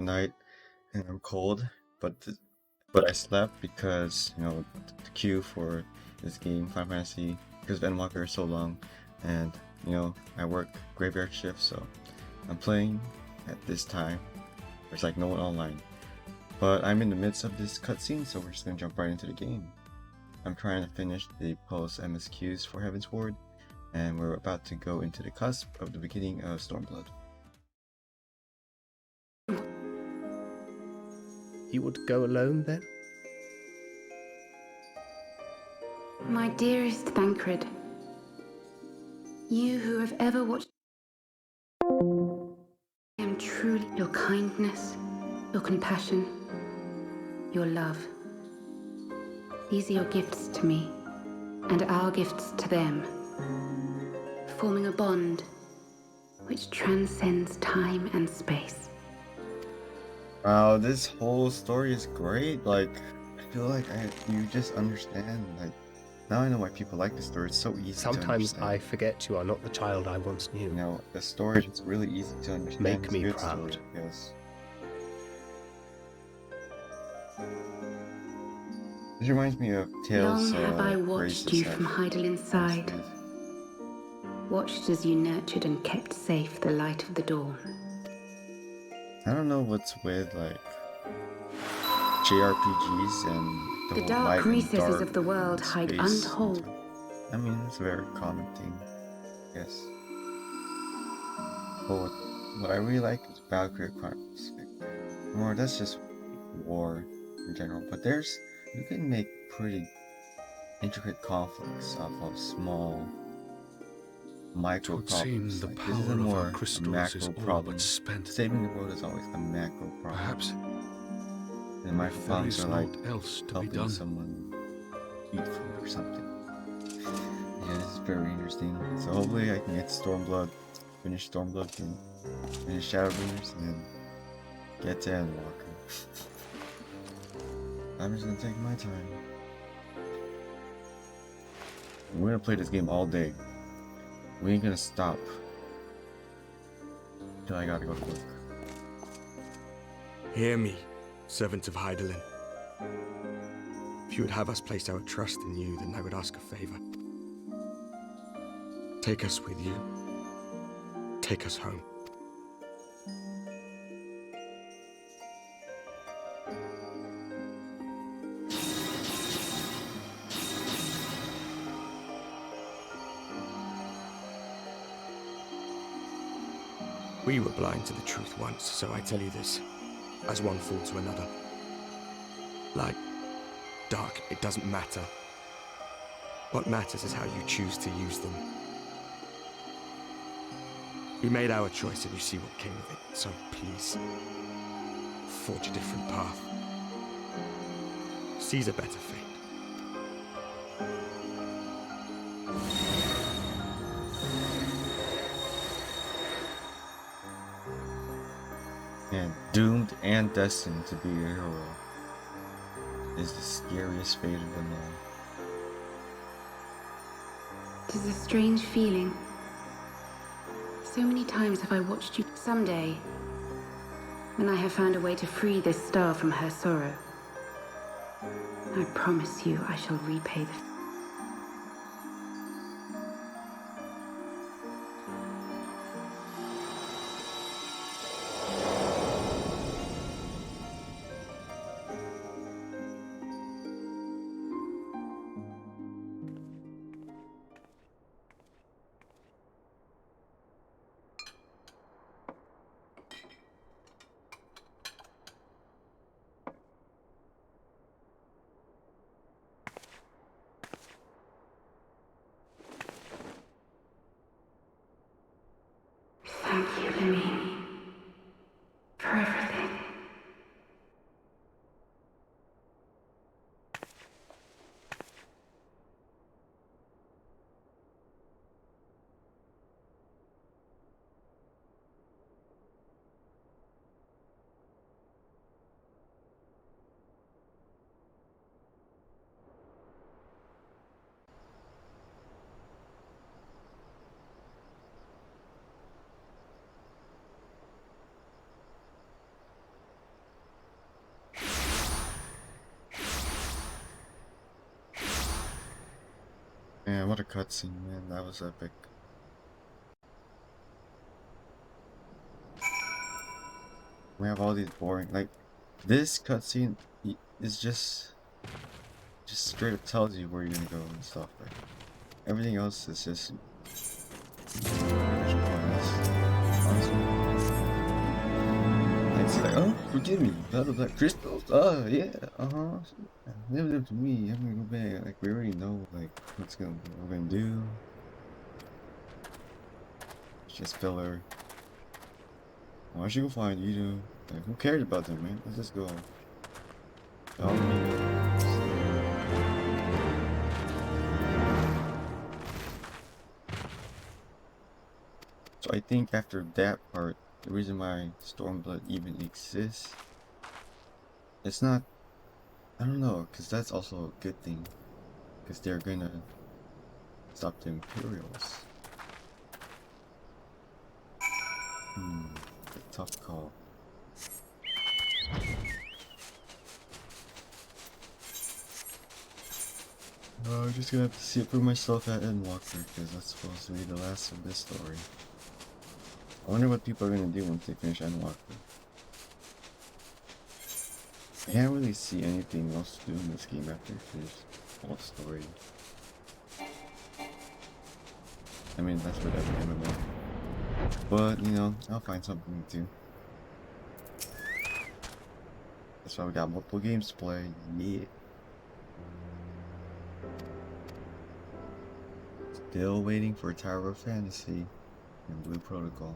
night and I'm cold, but I slept because the queue for this game, Final Fantasy, because of Endwalker is so long, and I work graveyard shift, so I'm playing at this time. There's like no one online, but I'm in the midst of this cutscene, so we're just gonna jump right into the game. I'm trying to finish the post MSQs for Heaven's Ward, and we're about to go into the cusp of the beginning of Stormblood. You would go alone then? My dearest Thancred, you who have ever watched, I am truly your kindness, your compassion, your love. These are your gifts to me, and our gifts to them, forming a bond which transcends time and space. Wow, this whole story is great. Like, I feel like you just understand. Like, now I know why people like the story. It's so easy to Sometimes understand. I forget you are not the child I once knew. The story is really easy to understand. Make It's me a good proud. Story, yes. This reminds me of Tales. Long have I watched you from Heidelin's side, watched as you nurtured and kept safe the light of the dawn. I don't know what's with like JRPGs and The whole dark light and recesses dark of the world and hide space untold. I mean, it's a very common thing, yes. But what I really like is Valkyrie Chronicles. Or that's just war in general. But you can make pretty intricate conflicts off of small micro problems. Like, this is a more a macro problem. Saving the world is always a macro problem. Perhaps. And micro problems are like else to be helping done. someone eat food or something. Yeah, this is very interesting. So hopefully I can get Stormblood, finish Stormblood, and finish Shadowbringers, and then get to Endwalker. I'm just gonna take my time. We're gonna play this game all day. We ain't gonna stop till I gotta go to work. Hear me, servant of Heidelin. If you would have us place our trust in you, then I would ask a favor. Take us with you. Take us home. We were blind to the truth once, so I tell you this, as one fool to another. Light, dark, it doesn't matter. What matters is how you choose to use them. We made our choice and you see what came of it, so please, forge a different path. Seize a better fate. And doomed and destined to be a hero is the scariest fate of them all. It is a strange feeling. So many times have I watched you. Someday, when I have found a way to free this star from her sorrow, I promise you I shall repay the... Man, what a cutscene, man. That was epic. We have all these boring, like, this cutscene is just straight up tells you where you're gonna go and stuff. Like, everything else is just pointless. Honestly. Like, it's like, oh, forgive me, blah blah blah, crystals, oh yeah, leave them to me, I'm gonna go back. Like, we already know, like, what we're gonna do. It's just filler. Why should you go find you do? Like, who cares about them, man? Let's just go. So I think after that part, the reason why Stormblood even exists, it's not, I don't know, because that's also a good thing, because they're gonna stop the Imperials. A tough call. I'm just gonna have to see it for myself at Endwalker, because that's supposed to be the last of this story. I wonder what people are gonna do once they finish Endwalker. I can't really see anything else to do in this game after you finish the whole story. I mean, that's what every MMO. But, you know, I'll find something to do. That's why we got multiple games to play. Yeah. Still waiting for Tower of Fantasy and Blue Protocol.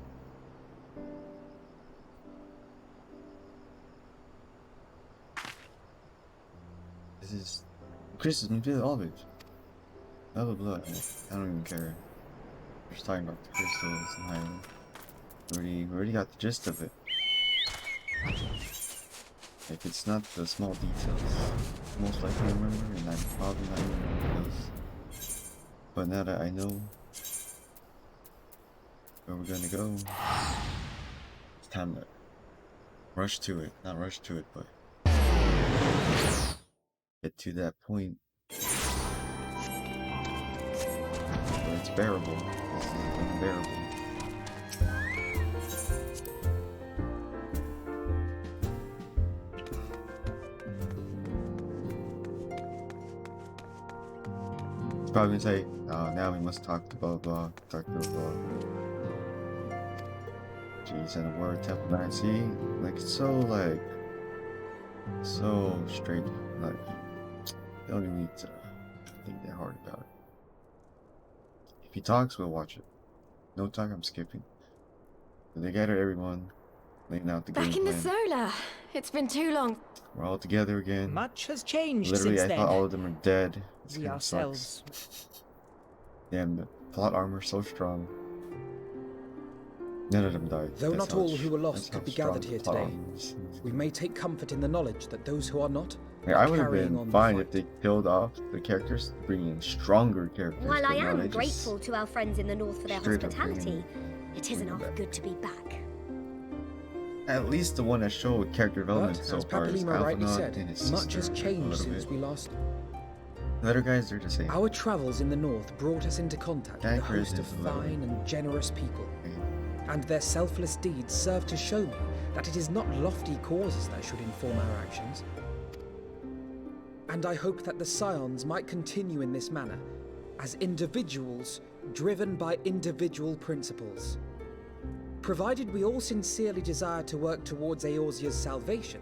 This is Christmas, all of it. Blah blah blah. I don't even care. We're just talking about the crystals and Highland. We already got the gist of it. Like, it's not the small details. Most likely remember, and I'm probably not remembering those. But now that I know where we're gonna go, it's time to rush to it. Not rush to it, but get to that point where it's bearable. This is unbearable. Probably gonna say, now we must talk to blah blah, talk to blah. Jeez, and the word Temple 9C, like, so straight, like, you don't even need to think that hard about it. If he talks, we'll watch it. No talk, I'm skipping. But they gather everyone, laying out the game Back in the plan. solar. It's been too long. We're all together again. Much has changed Literally, since I then. thought all of them are dead. This We game ourselves. sucks. Damn, the plot armor's so strong. None of them died. Though That's not how all it's- who were lost that's how could be strong gathered the here plot today. armor is. We may take comfort in the knowledge that those who are not Yeah, are I would have carrying been on the fine fight. if they killed off the characters, bringing in stronger characters. While but I no, am they just grateful to our friends in the north for their straight up hospitality, it is bring enough them back. good to be back. At least the one that showed character But, development so as far is Papalima rightly Alphinaud said, and his much has sister a changed little since bit. we last. The other guys, they're the same. Our travels in the north brought us into contact with a Dankers host of is the level. fine and generous people, Okay. and their selfless deeds serve to show me that it is not lofty causes that should inform our actions. And I hope that the Scions might continue in this manner, as individuals driven by individual principles. Provided we all sincerely desire to work towards Eorzea's salvation,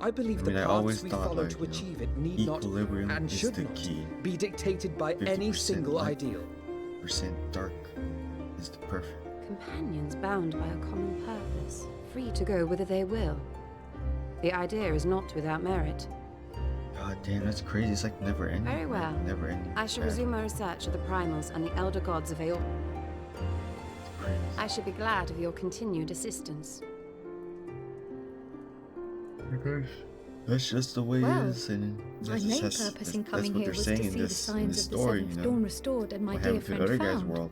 I believe I the mean, I paths always we thought, follow like, to you know, achieve it need not equilibrium and is should the not key. be dictated by any 50% single light. ideal. Percent dark is the perfect. Companions bound by a common purpose, free to go whither they will. The idea is not without merit. God damn, that's crazy. It's like never ending. Very like, well. never ending. I shall bad. resume my research of the primals and the elder gods of Eor. Crazy. I should be glad of your continued assistance. That's just the way Well, it is, and My that's- main that's- purpose in that's coming what here they're was to saying see in the this, in signs this of the story, Seventh you know. Dawn restored and my What dear happened to the friend other guy's found. world?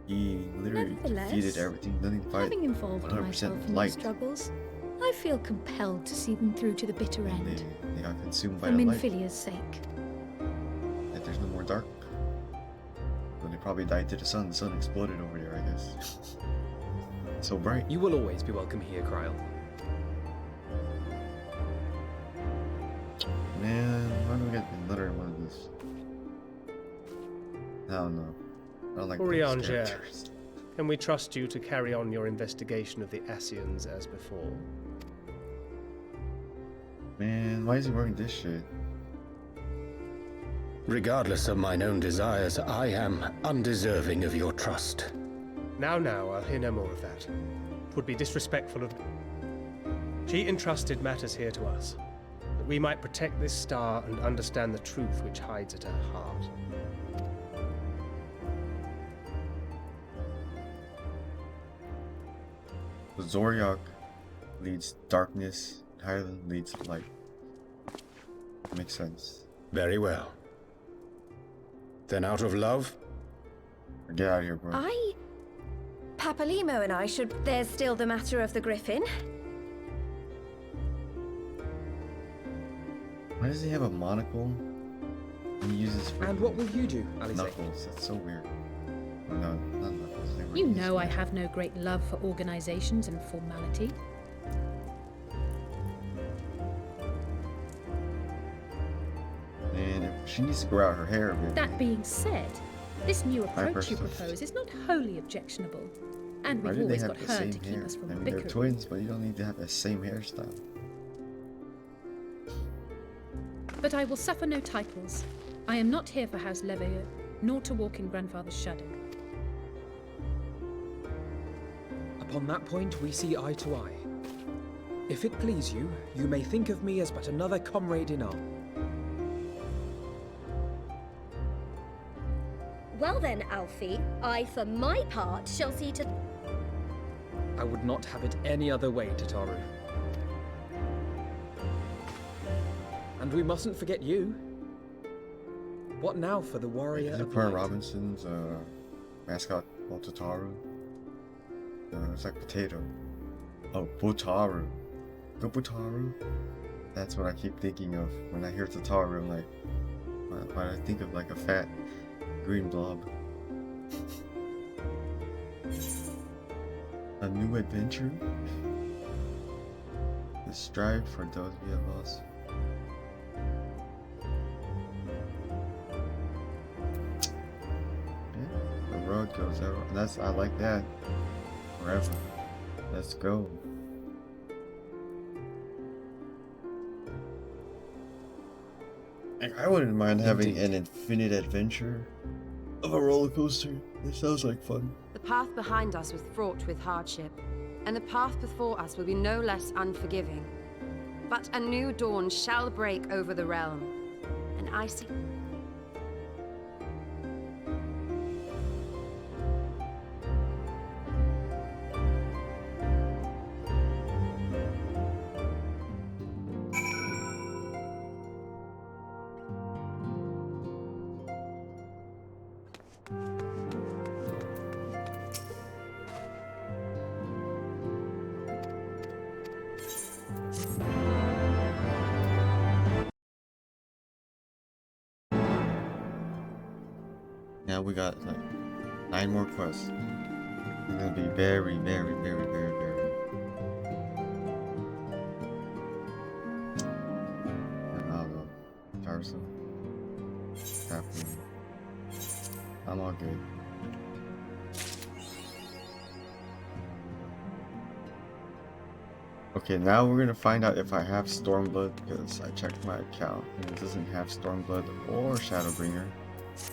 He literally Nevertheless, defeated everything, nothing to fight. Having involved 100% myself in their light. struggles, I feel compelled to see them through to the bitter And end. they got consumed by For the light. Minfilia's sake. That there's more dark. So they probably died to the sun. The sun exploded over there, I guess. So bright. You will always be welcome here, Kryle. Man, why do we get another one of these? I don't know. I don't like those Urianger, characters. can we trust you to carry on your investigation of the Ascians as before? Man, why is he wearing this shit? Regardless of mine own desires, I am undeserving of your trust. Now, I'll hear no more of that. It would be disrespectful of... She entrusted matters here to us, that we might protect this star and understand the truth which hides at her heart. Zoriak leads darkness, Hyland leads light. Makes sense. Very well. Then out of love, Get out of here, bro. Papalimo and I should... There's still the matter of the griffin. Why does he have a monocle? And he uses And what will you do, Alisaie? knuckles. That's so weird. Or no, not knuckles. They were You used know I for- have no great love for organizations and formality. Man, she needs to grow out her hair a bit. That being said, this new approach you personally- propose is not wholly objectionable. And Why we've do they always have got the her same to keep hair? us from I mean, they're bickering. twins, but you don't need to have the same hairstyle. But I will suffer no titles. I am not here for House Leveilleux, nor to walk in Grandfather's shadow. Upon that point, we see eye to eye. If it please you, you may think of me as but another comrade in arms. Well then, Alfie, I, for my part, shall see to... I would not have it any other way, Tataru. And we mustn't forget you. What now for the warrior Is it of Pearl light? Robinson's mascot called Tataru? It's like potato. Oh, Butaru. Go Butaru. That's what I keep thinking of when I hear Tataru. I'm like, why do I think of like a fat green blob? A new adventure? The strive for those we have lost. Yeah, the road goes out. That's I like that. Forever. Let's go. Like, I wouldn't mind having an infinite adventure of a roller coaster. It sounds like fun. The path behind us was fraught with hardship, and the path before us will be no less unforgiving. But a new dawn shall break over the realm, and I see... Now we got like 9 more quests. It's gonna be very, very, very, very, very. I don't know. Tiresome. Happy. I'm all good. Okay, now we're gonna find out if I have Stormblood because I checked my account and it doesn't have Stormblood or Shadowbringer.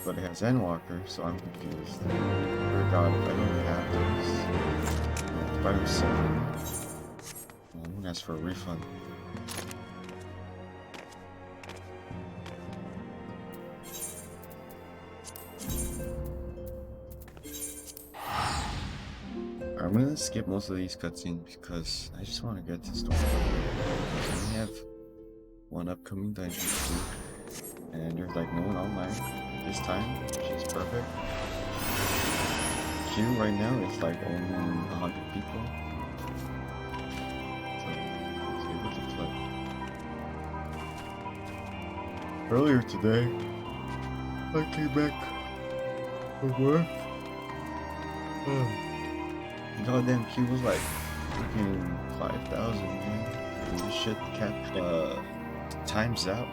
But it has Endwalker, so I'm confused. Dear God, if I don't have those, if I don't see them, I'm gonna ask for a refund. I'm gonna skip most of these cutscenes because I just want to get to Stormblood. I only have one upcoming dungeon too, and there's like no one online this time, which is perfect. Queue right now is like only 100 people. So let's see what it's like. Earlier today, I came back from work. Goddamn Q was like freaking 5,000, man. And this shit kept times out.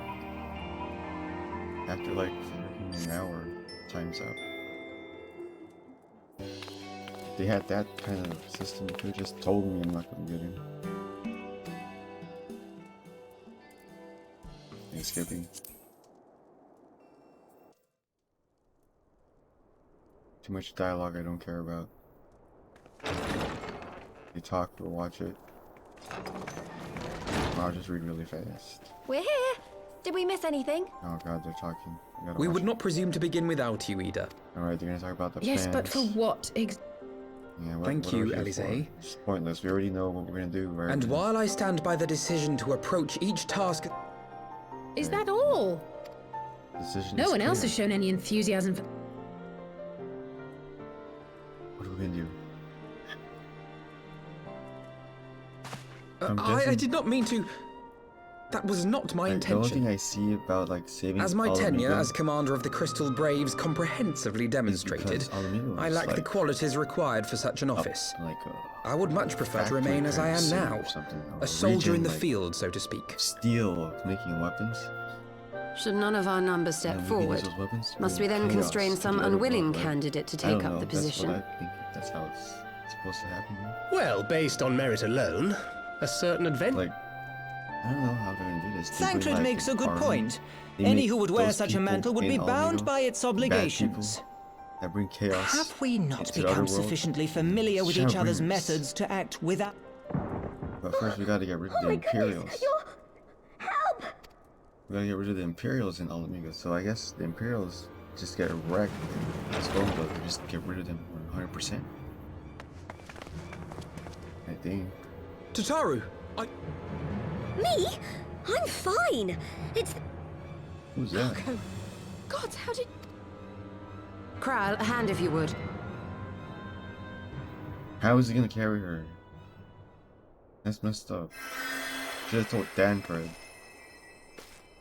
After like freaking an hour, times out. If they had that kind of system, they could have just told me I'm not gonna get in. And skipping. Too much dialogue I don't care about. You talk or watch it. I'll just read really fast. We're here. Did we miss anything? Oh god, they're talking. We would not presume to begin without you, Ida. Alright, they're gonna talk about the Yes, plans. but for what Yeah, Thank what you, are we here Alize. for? It's pointless. We already know what we're gonna do, right? And while I stand by the decision to approach each task... Is that all? Decision No is one else clear. has shown any enthusiasm for... What are we gonna do? I did not mean to... That was not my The only intention. thing I see about like saving As my tenure Alamigo as commander of the Crystal Braves comprehensively is demonstrated, because Alamigo I is, lack the like, qualities required for such an up, office. like I would much prefer to factory remain as I kind of am city now, or something, or a soldier in region, the like, field, so to speak. Steel making weapons. Should none of our numbers step And we can use forward, those weapons to must we bring then chaos constrain to some the other unwilling world, like, candidate to I take don't up know, the that's position? what I think that's how it's supposed to happen. Right? Well, based on merit alone, a certain adventure. Like, I don't know how they're gonna do this. They bring, Thancred like, makes a good army. point. They Any make who would wear those such a people mantle would in be bound Alamigo by its bad obligations. people that bring chaos. Have we not into the become other world. sufficiently familiar with Shall each other's bring- methods to act without... But first we gotta get rid of the Imperials. We gotta get rid of the Imperials in Alamigo. So I guess the Imperials just get wrecked in stormblood. They just get rid of them 100%. I think. Tataru, Me? I'm fine. It's... Who's that? God, how did... Kral, a hand if you would. How is he gonna carry her? That's messed up. Should have told Dan Fred.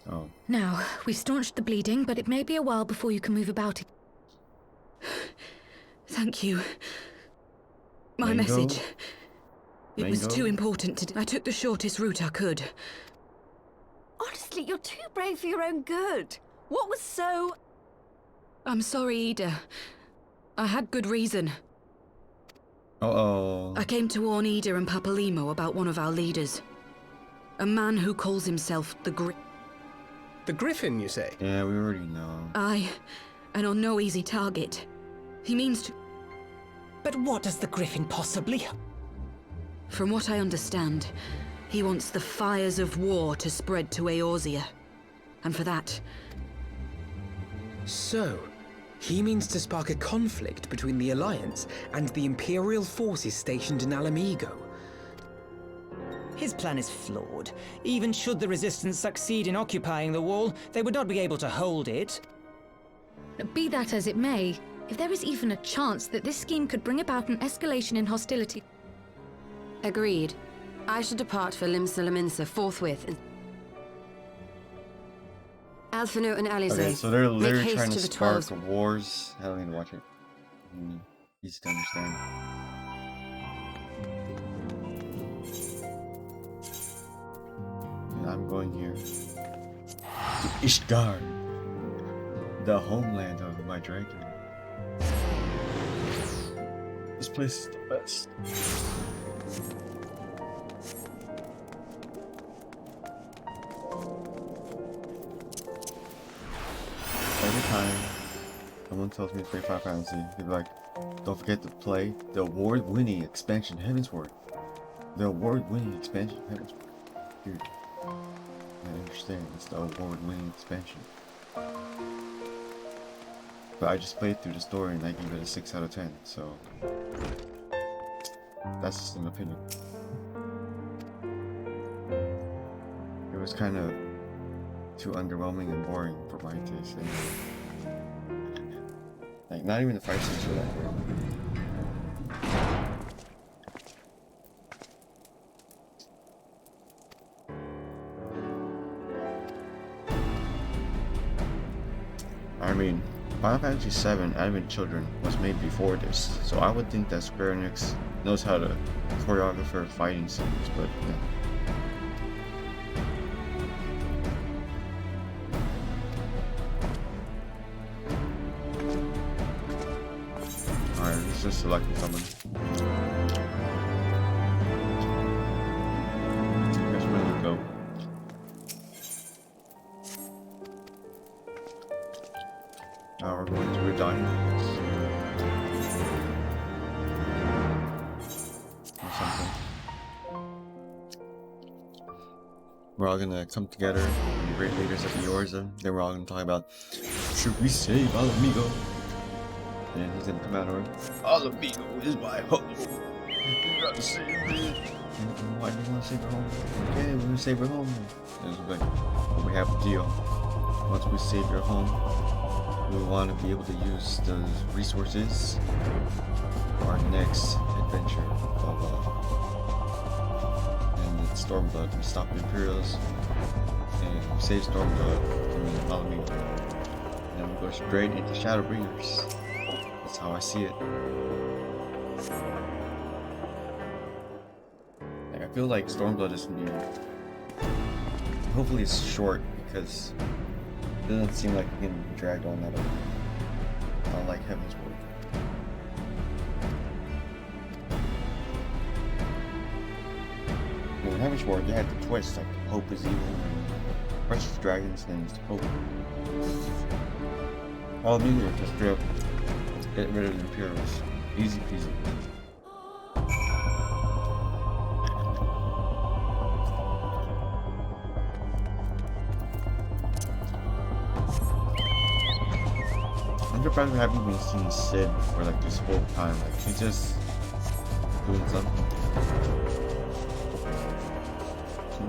Oh. Now, we've staunched the bleeding, but it may be a while before you can move about it. Thank you. My Mango? message. It was Mango? too important to... I took the shortest route I could. Honestly, you're too brave for your own good. What was so... I'm sorry, Ida. I had good reason. Uh-oh. I came to warn Ida and Papalimo about one of our leaders. A man who calls himself the The Griffin, you say? Yeah, we already know. and on no easy target. He means to... But what does the Griffin possibly... From what I understand, he wants the fires of war to spread to Eorzea. And for that... so, he means to spark a conflict between the Alliance and the Imperial forces stationed in Alamigo. His plan is flawed. Even should the Resistance succeed in occupying the wall, they would not be able to hold it. Be that as it may, if there is even a chance that this scheme could bring about an escalation in hostility... Agreed. I shall depart for Limsa forthwith. Alphino and Alize, Okay, so they're make literally haste trying to to the spark 12s. wars. I don't need to watch it. Easy to understand. And I'm going here to Ishgard, the homeland of my dragon. This place is the best. Every time someone tells me to play Final Fantasy, they're like, don't forget to play the award-winning expansion Heavensward. The award-winning expansion Heavensward. Dude, I understand, it's the award-winning expansion. But I just played through the story and I gave it a 6 out of 10, so... That's just an opinion. It was kind of too underwhelming and boring for my taste. Like, not even the fight scenes were that great. I mean, Final Fantasy VII Advent Children was made before this, so I would think that Square Enix knows how to choreograph fighting scenes, but yeah. Alright, let's just select someone. Guess where we go. Now we're going to a diner. Or something. We're all gonna come together, the great leaders of the Yorza. Then we're all gonna talk about, should we save Alamigo? And he's gonna come out and Alamigo is my home. You gotta save it. Why do you want to save her home? Okay, we're gonna save her home. It's like, we have a deal. Once we save your home, we want to be able to use those resources for our next adventure of and it's Stormblood. We stop the Imperials and we save Stormblood from Alamigo. And then we go straight into Shadowbringers. That's how I see it. Like, I feel like Stormblood is gonna be, hopefully it's short, because it doesn't seem like it can be dragged on at all. Not like Heaven's Ward. In Heaven's Ward, they had the twist, like hope is evil, and precious dragons, and it's hope. All these are just straight up get rid of the Imperials. Easy peasy. I'm surprised we haven't even seen Sid for like this whole time. Like he's just doing something.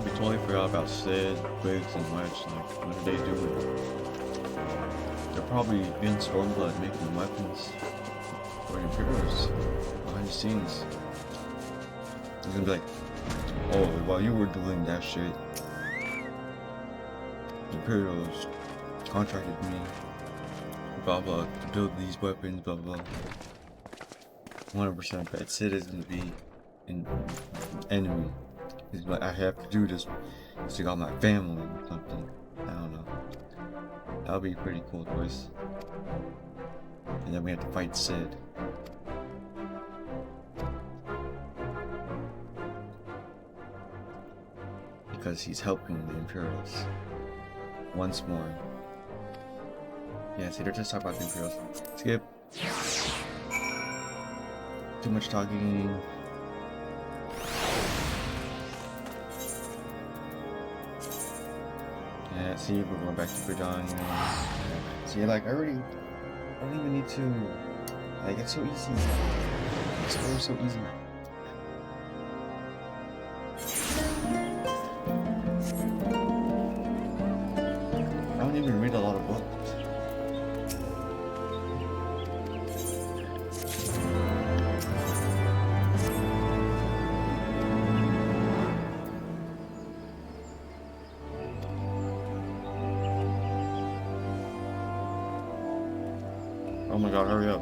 We totally forgot about Sid, Biggs, and Wedge. Like what are they doing? They're probably in Stormblood making weapons for the Imperials behind the scenes. He's gonna be like, oh, while you were doing that shit, the Imperials contracted me, blah blah, to build these weapons, blah blah. 100% bet Sid is gonna be an enemy. He's like, I have to do this to got my family or something. I don't know. That would be a pretty cool twist. And then we have to fight Sid. Because he's helping the Imperials. Once more. Yeah, see, they're just talking about the Imperials. Skip. Too much talking. Yeah, see, we're going back to Verdun, you know. See, like, I don't even need to, like, it's so easy. Explore so easy. I don't even read a lot of books. Oh my god, hurry up.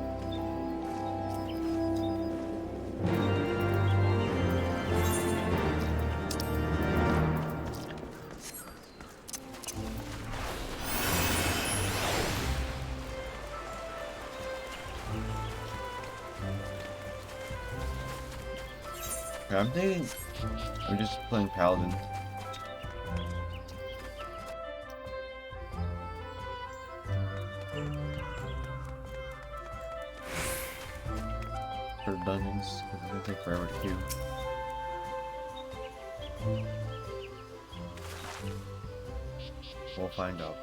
Okay, I'm thinking I'm just playing Paladin. For dungeons, because it's gonna take forever to queue. We'll find out.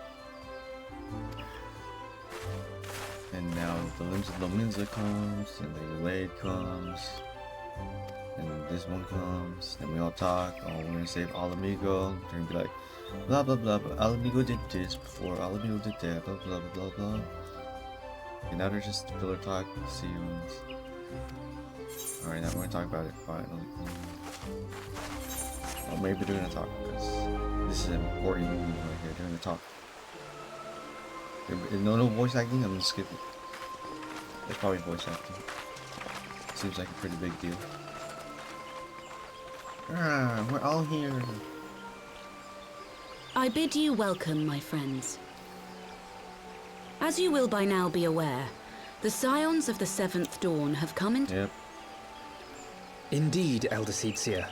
And now the Limbs of Lominza comes, and the Delayed comes, and this one comes, and we all talk, oh, we're gonna save Alamigo, they're gonna be like, blah blah blah, but Alamigo did this before, Alamigo did that, blah blah blah blah blah. And now they're just filler talk, see you. Alright, now we're gonna talk about it finally. Well, maybe they're gonna talk because this is an important movie right here. They're gonna talk. No voice acting. I'm gonna skip it. It's probably voice acting. Seems like a pretty big deal. Ah, we're all here. I bid you welcome, my friends. As you will by now be aware, the Scions of the Seventh Dawn have come in. Yep. Indeed, Elder Seedseer.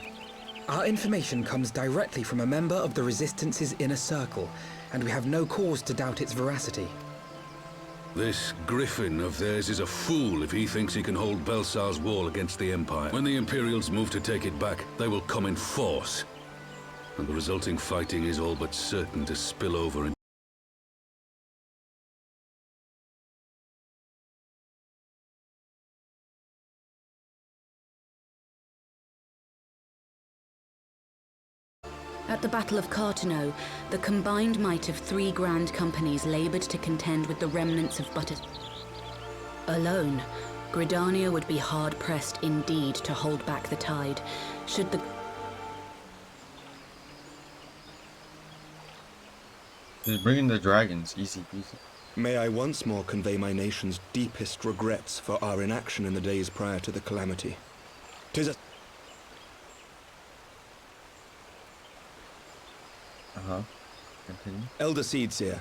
Our information comes directly from a member of the Resistance's inner circle, and we have no cause to doubt its veracity. This Griffin of theirs is a fool if he thinks he can hold Belsar's wall against the Empire. When the Imperials move to take it back, they will come in force. And the resulting fighting is all but certain to spill over in At the Battle of Cartano, the combined might of 3 grand companies labored to contend with the remnants of Butter. Alone, Gridania would be hard-pressed indeed to hold back the tide, should the... Just bring in the dragons, easy peasy. May I once more convey my nation's deepest regrets for our inaction in the days prior to the calamity. 'Tis a... Continue. Elder Seedseer,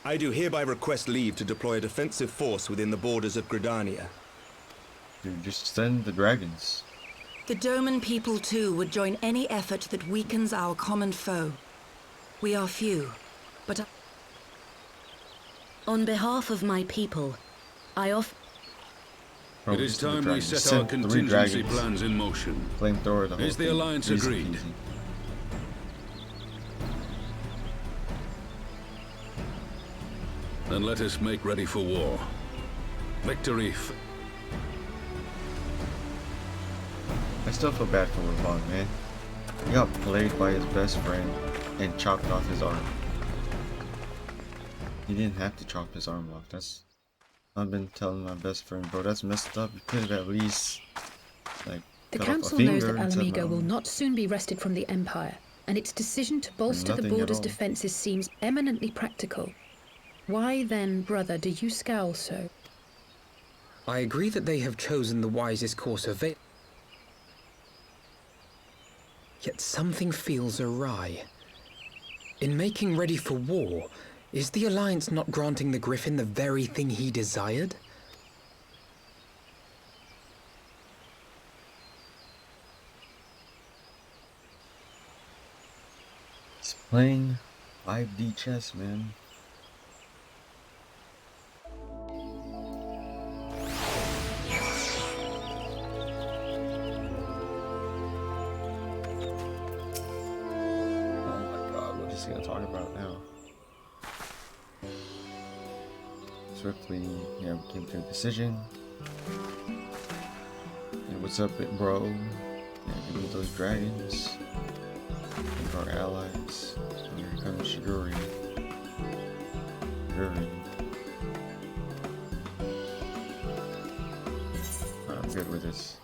I do hereby request leave to deploy a defensive force within the borders of Gridania. Dude, just send the dragons. The Doman people too would join any effort that weakens our common foe. We are few, but... On behalf of my people, I offer... It is time we set our contingency plans in motion. Flamethrower, the whole Is the thing. Alliance Easy agreed? peasy. Then let us make ready for war. Victory. I still feel bad for Ravon, man. He got played by his best friend and chopped off his arm. He didn't have to chop his arm off. I've been telling my best friend, bro, that's messed up. You could have at least, like, The cut off a Council knows finger that instead of Alamigo an will arm. not soon be wrested from the Empire, and its decision to bolster the nothing at border's all. defences seems eminently practical. Why then, brother, do you scowl so? I agree that they have chosen the wisest course of it. Yet something feels awry. In making ready for war, is the Alliance not granting the Griffin the very thing he desired? He's playing 5D chess, man. Gonna talk about now. Swiftly, yeah, we came to a decision. Hey, what's up, bro? Yeah, give me those dragons. Give our allies. Here comes Shiguri. I'm good with this.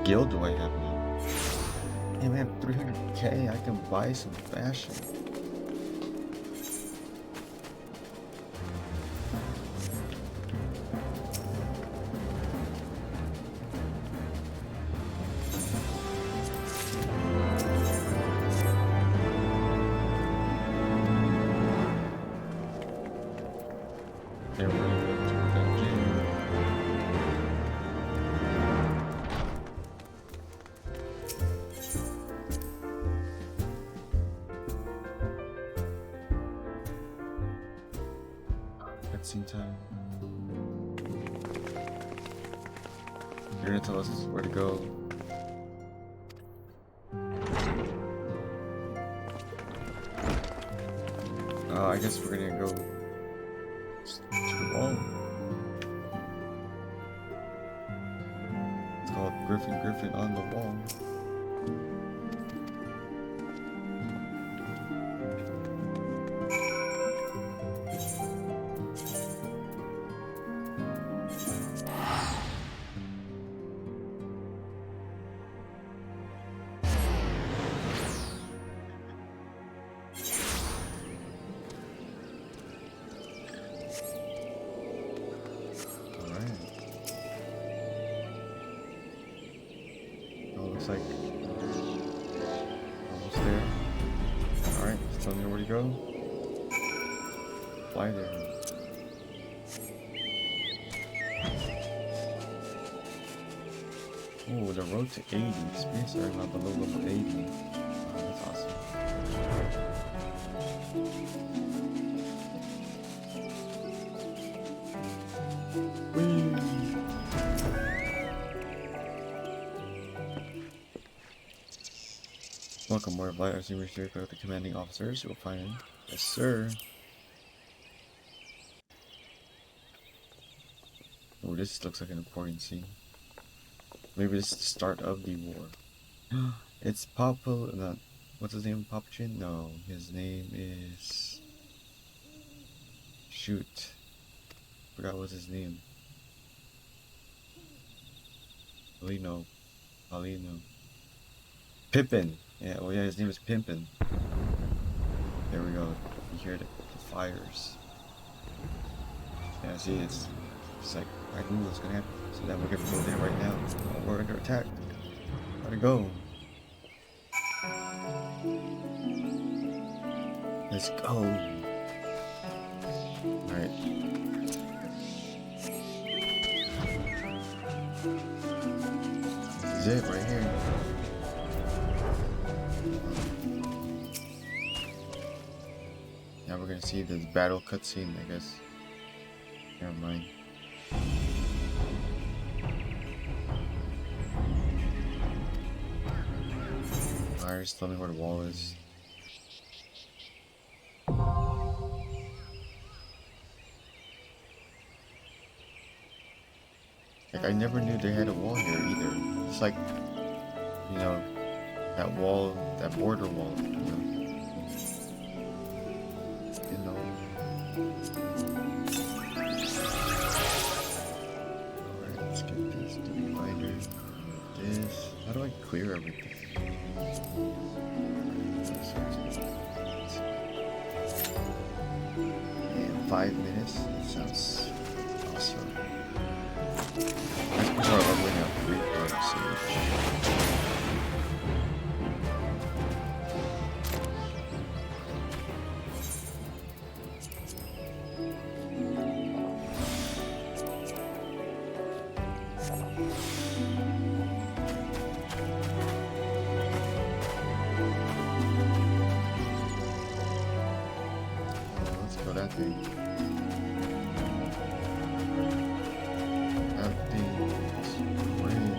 Guild do I have now? Hey man, 300k, I can buy some fashion. There we go. Cutscene time. You're gonna tell us where to go. I guess we're gonna go to the wall. It's called Griffin on the Wall. Looks like almost there. Alright, tell me where to go. Fly there. Oh, the road to 80. Experience area now below level 80. Wow, that's awesome. Whee! Welcome, more flight. As you wish to go to the commanding officers, you will find him. Yes, sir. Oh, this looks like an important scene. Maybe this is the start of the war. It's Papa. No, what's his name? Papachin? No, his name is. Shoot. Forgot what's his name. Paulino. Pippin. Yeah, oh yeah, his name is Pimpin. There we go. You hear the fires. Yeah, see, it's like, I knew what's gonna happen. So then we're gonna go there right now. Oh, we're under attack. Gotta go. Let's go. Alright. This is it right here. Now we're gonna see the battle cutscene, I guess. Never mind. Fires, tell me where the wall is. Like, I never knew they had a wall here either. It's like, you know, that wall, that border wall, you know. Alright, let's get this to the binder. This. How do I clear everything? In 5 minutes? That sounds awesome. That's before leveling up 3 parts. Let's go that thing. That thing is great.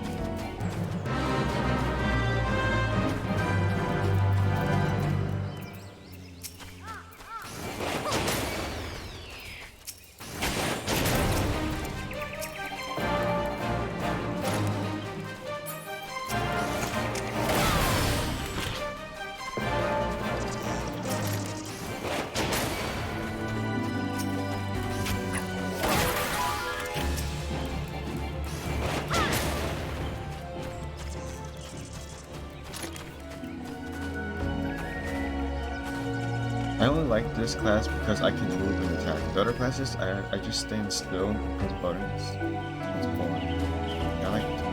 I only like this class because I can move and attack. The other classes, I just stand still and press buttons. It's boring. I like to move.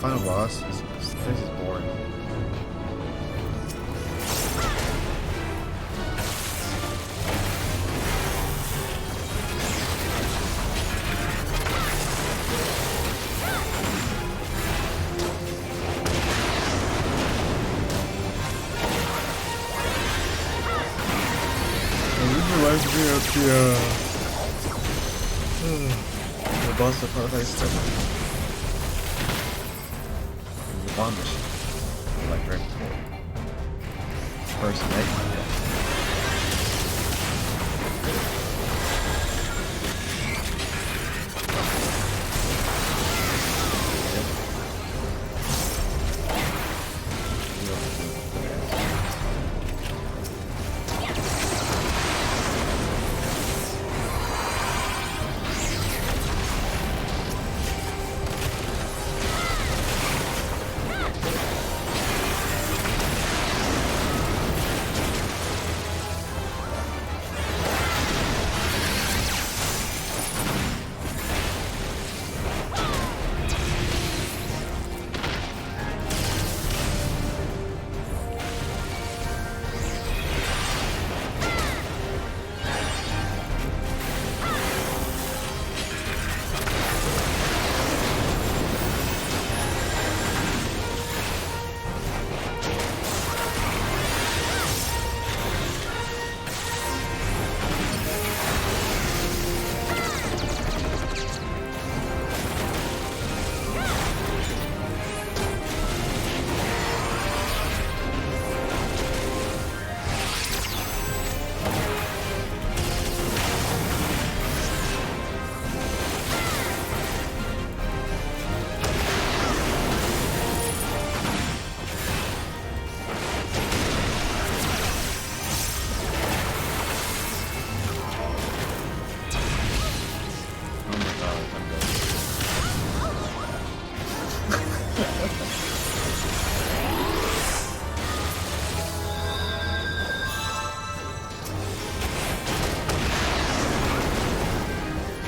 final boss, this place is boring. Reminds me of the boss of Paradise stuff. The bomb mission. Like right before. First night.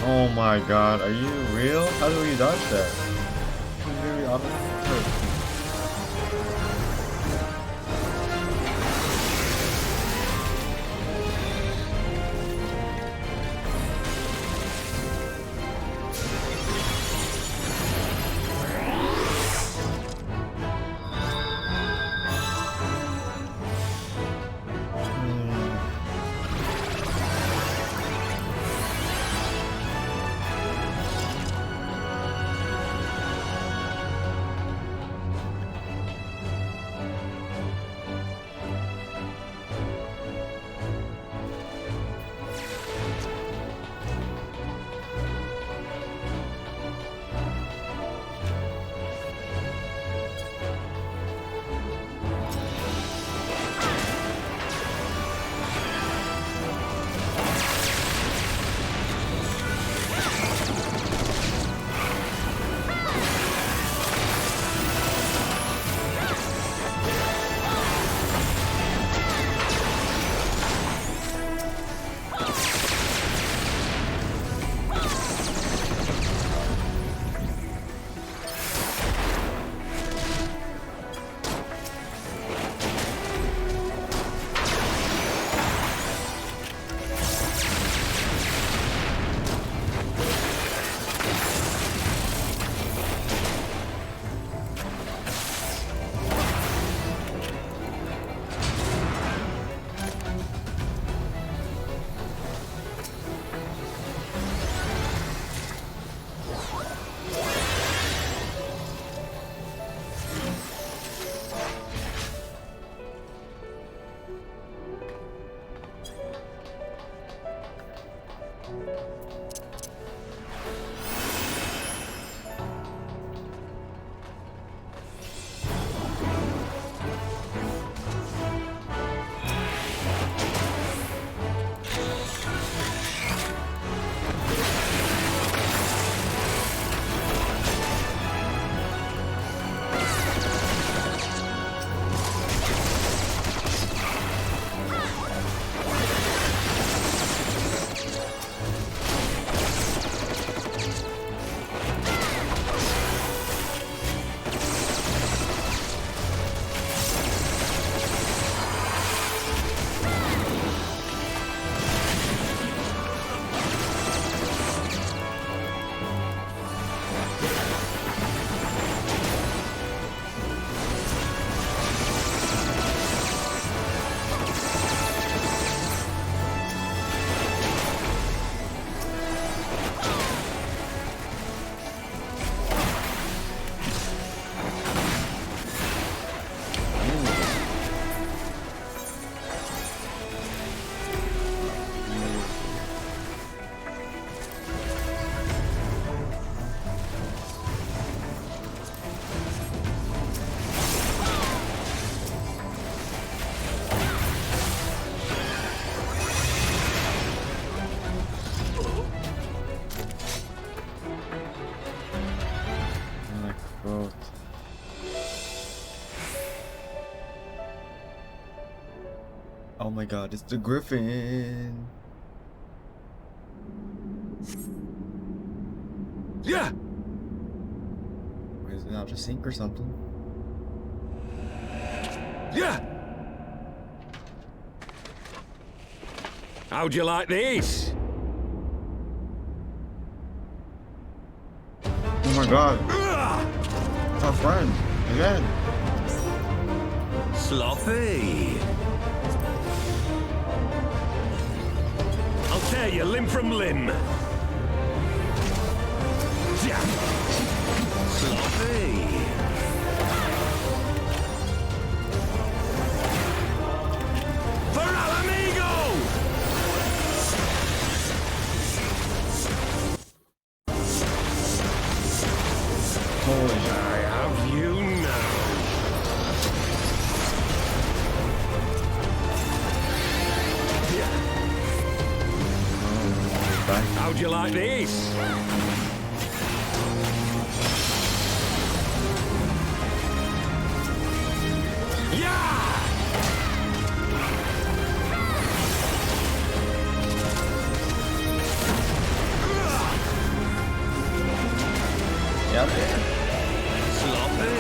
Oh my god, are you real? How do we dodge that? It's really awful. out. Oh my god, it's the Griffin! Yeah! Is it out to sink or something? Yeah! How'd you like this? Oh my god! It's our friend! Again! Sloppy! I'll tear you limb from limb! Yeah. Sloppy! For al amigo! Holy shit. I have you now. How'd you like this? Yeah! Yep. Sloppy.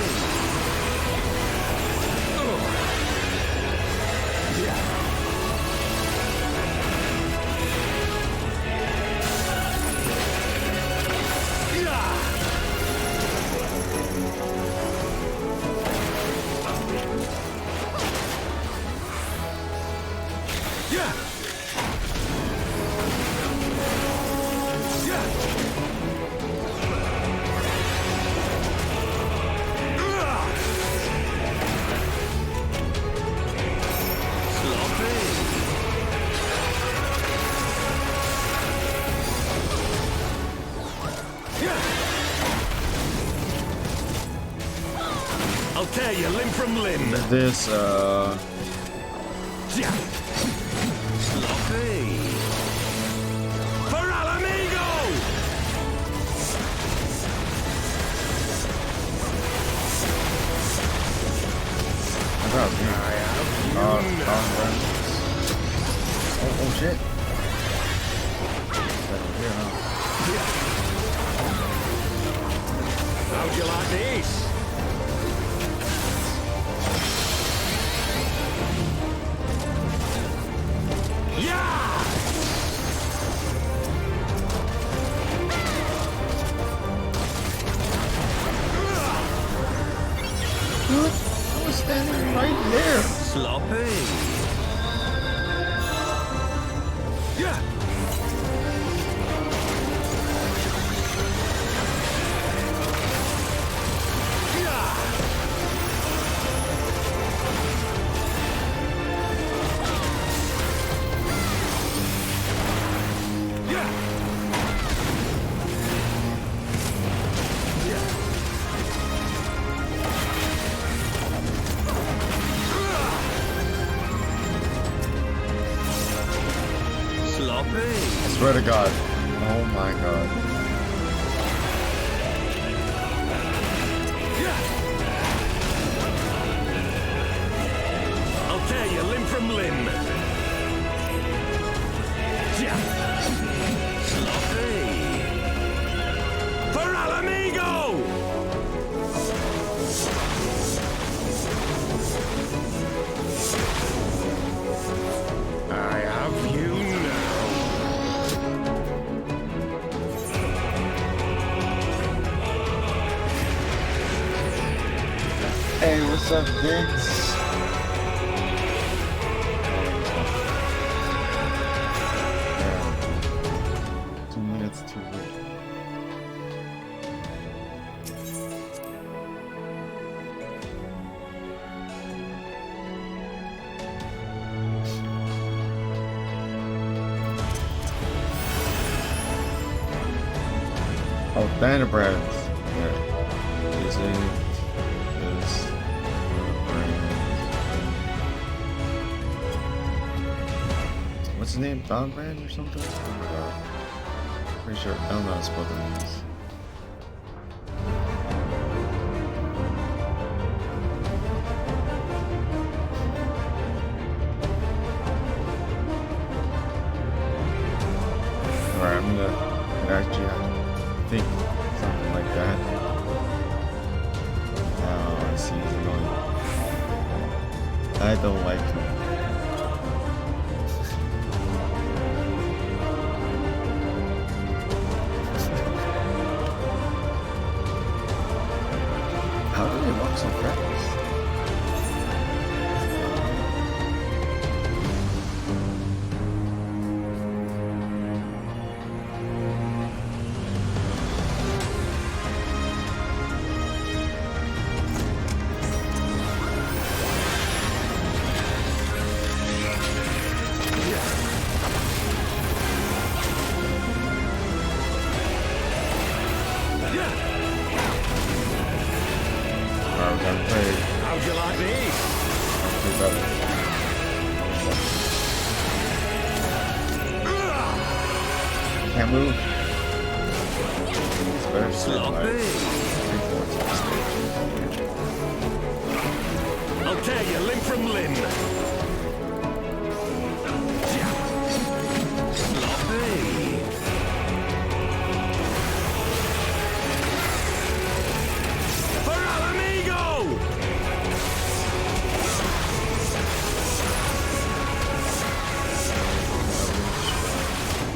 I'll tear you limb from limb. This, Sloppy. For al amigo! Oh shit. How'd you like this? Yeah! I was standing right there. Sloppy. Yeah! I swear to God. Oh my God. I'll tear you limb from limb. Sloppy. For al amigo! I have you now. Hey, what's up, Vince? 2 minutes too late. Oh, banner brands. Yeah. Using this brand. What's his name? Don Brand or something? Oh my God. Pretty sure I don't know how to spell the names. I don't like him. How do they walk so fast? How'd you like these? Can't move. It's better sloppy. I'll tear you limb from limb. Sloppy. For our amigo!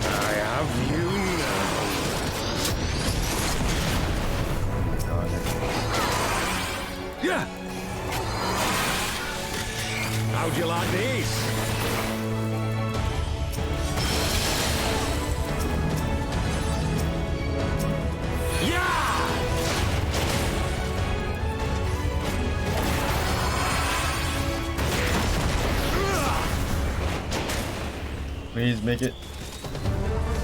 I have you now. Yeah. How'd you like these? Please make it.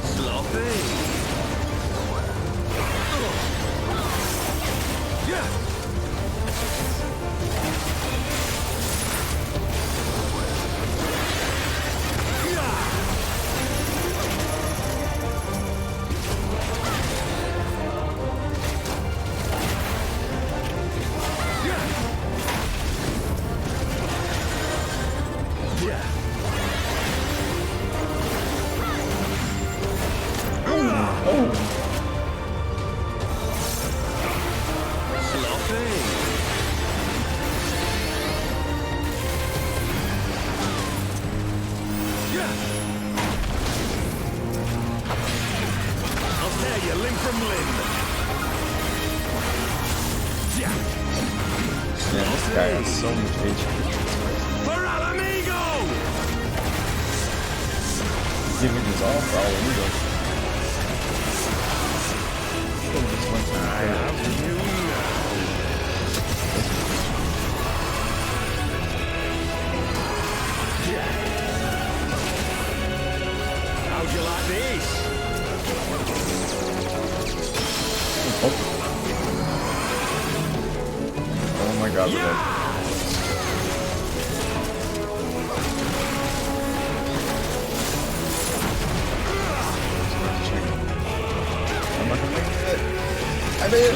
Sloppy. Yeah. Yeah, this guy has so much HP. For our amigo! He's giving his all for all amigo. Oh, this one's I have you now. How'd you like these? Oh my god, we're dead. I'm not gonna make it. I made it.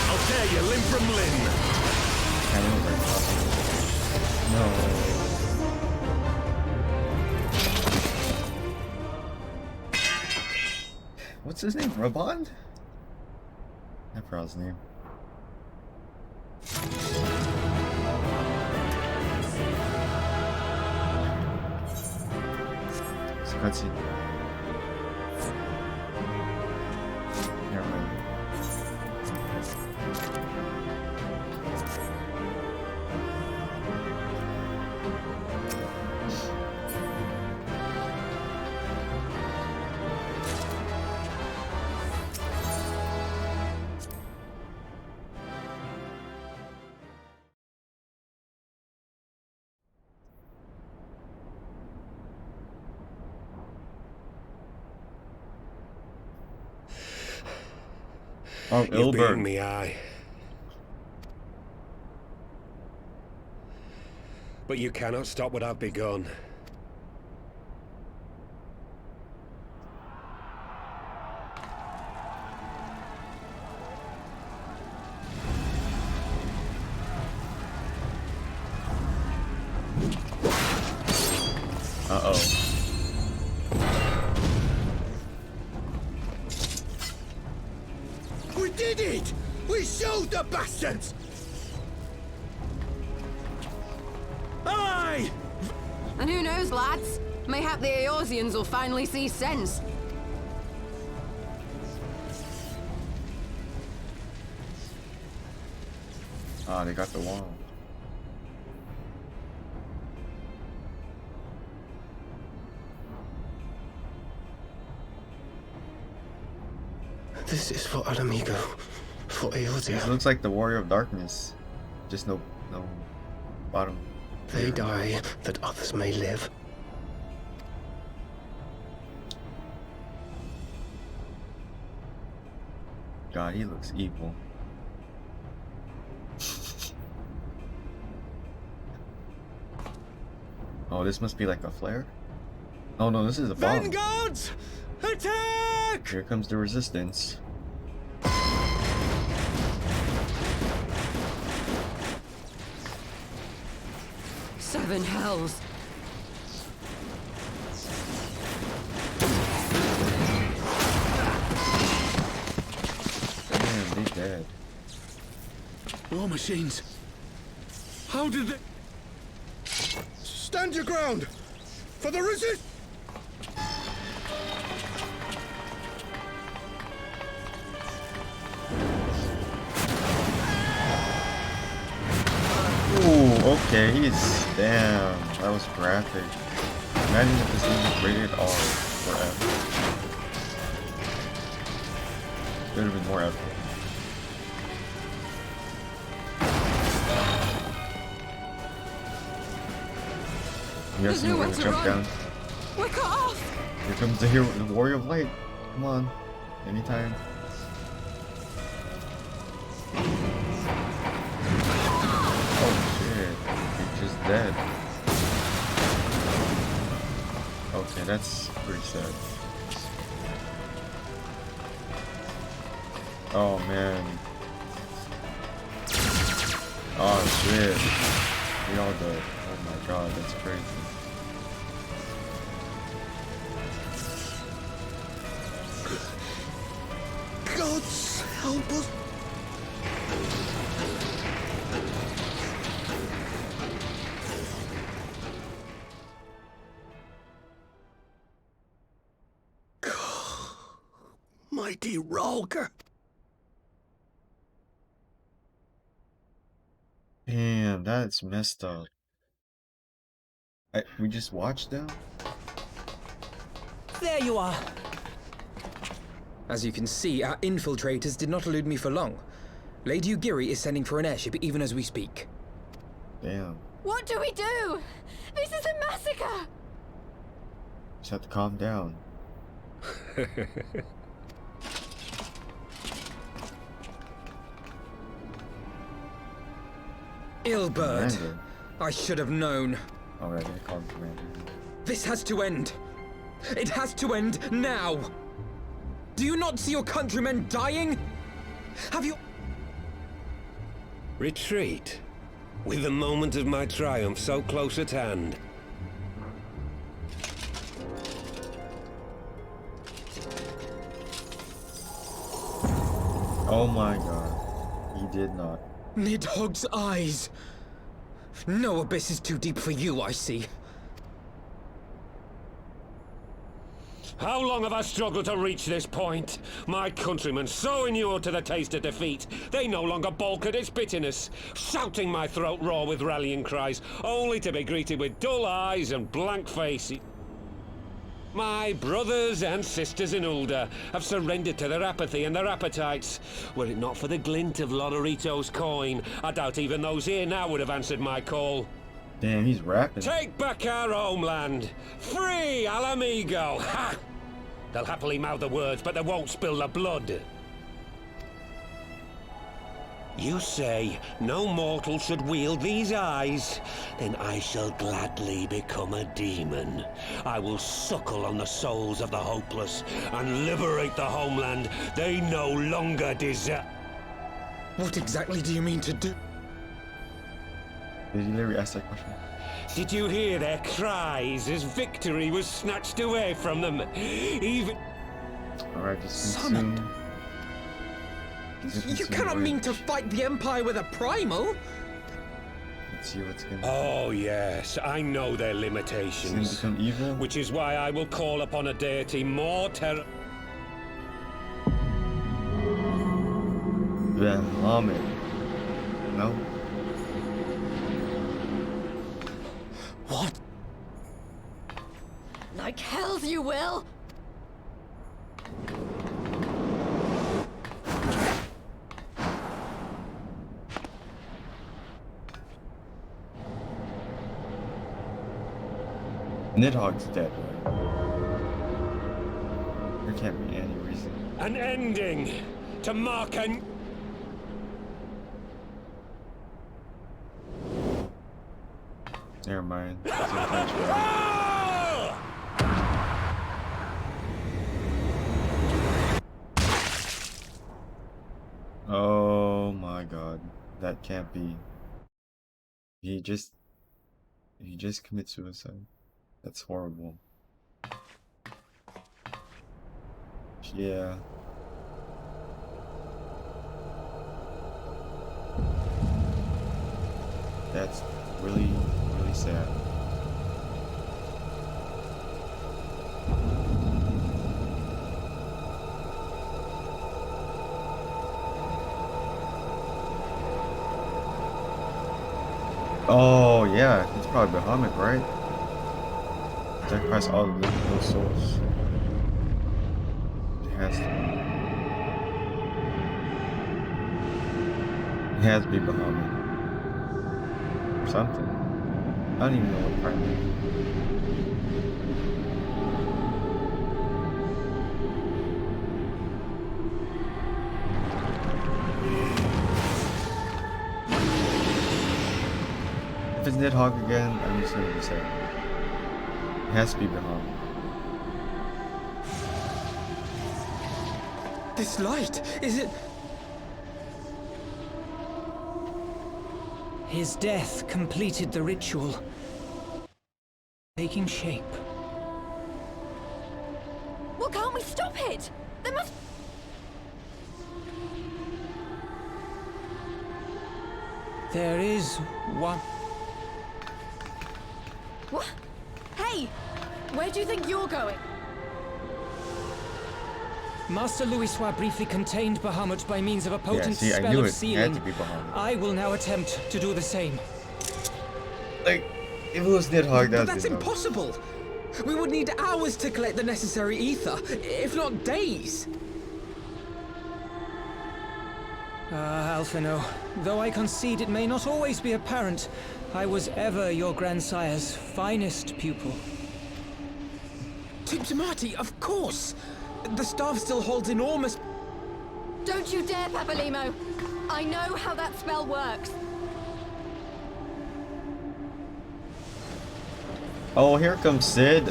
I'll tear you limb from limb. No. What's his name? Rabond? I forgot his name. It's a cutscene. Never mind. Oh, You've Ilbert. beaten me, aye. But you cannot stop what I've begun. Uh-oh. We did it! We showed the bastards! Aye! And who knows, lads? Mayhap the Eorzeans will finally see sense. Ah, they got the wall. This is for Alamigo, for Eorzea. This looks like the Warrior of Darkness. Just no bottom. They die that others may live. God, he looks evil. Oh, this must be like a flare? Oh no, this is a bomb. Vanguards! Attack! Here comes the resistance. Seven hells. Damn, they dead. War machines. How did they... Stand your ground! For the resist! Ooh, okay, he's... Damn, that was graphic. Imagine if this game was rated R for F. Could have been more epic. You guys There's see nowhere where to jump run. down? We're cut off! Here comes the hero, the Warrior of Light. Come on, anytime. Oh shit, he's just dead. Okay, that's pretty sad. Oh man. Oh shit. We all dead. Oh my god, that's crazy. Gods help us! Mighty Rolker! Damn, that's messed up. We just watched them? There you are. As you can see, our infiltrators did not elude me for long. Lady Ugiri is sending for an airship even as we speak. Damn. What do we do? This is a massacre! Just have to calm down. Ilbert, Commander. I should have known. Alright, I called Commander. This has to end. It has to end now. Do you not see your countrymen dying? Have you... Retreat, with the moment of my triumph so close at hand. Oh my god. He did not. Nidhogg's eyes. No abyss is too deep for you, I see. How long have I struggled to reach this point? My countrymen, so inured to the taste of defeat, they no longer balk at its bitterness, shouting my throat raw with rallying cries, only to be greeted with dull eyes and blank faces. My brothers and sisters in Ulda have surrendered to their apathy and their appetites. Were it not for the glint of Lodorito's coin, I doubt even those here now would have answered my call. Damn, he's rapping. Take back our homeland! Free Alamigo! Ha! They'll happily mouth the words, but they won't spill the blood. You say no mortal should wield these eyes? Then I shall gladly become a demon. I will suckle on the souls of the hopeless and liberate the homeland they no longer deserve. What exactly do you mean to do? Did you literally ask that question? Did you hear their cries as victory was snatched away from them? Even... Alright, just Summoned? consume. You cannot mean to fight the Empire with a primal! Let's see what's gonna Oh yes, I know their limitations. become evil? Which is why I will call upon a deity more terror... Bahamut. No? What? Like hells you will! Nidhogg's dead, right? There can't be any reason. An ending to mark an... Never mind. Oh my god. That can't be. He just commit suicide. That's horrible. Yeah. That's really, really sad. Oh yeah, it's probably Bahamut, right? Sacrifice all of those souls. It has to be. It has to be Bahamut. Or something. I don't even know what part it is. If it's Nidhogg again, I'm just gonna be sad. It has to be Bahamut. This light, is it... His death completed the ritual, taking shape. Well, can't we stop it? There must... There is one. What? Hey! Where do you think you're going? Master Louisoix briefly contained Bahamut by means of a potent see, I spell knew of it. It sealing. had to be Bahamut. I will now attempt to do the same. Like, if it was Nidhogg, But that's that's impossible! We would need hours to collect the necessary ether, if not days! Ah, Alphino, though I concede it may not always be apparent, I was ever your grandsire's finest pupil. Tiptimati, of course! The staff still holds enormous... Don't you dare, Papalimo! I know how that spell works. Oh, here comes Sid.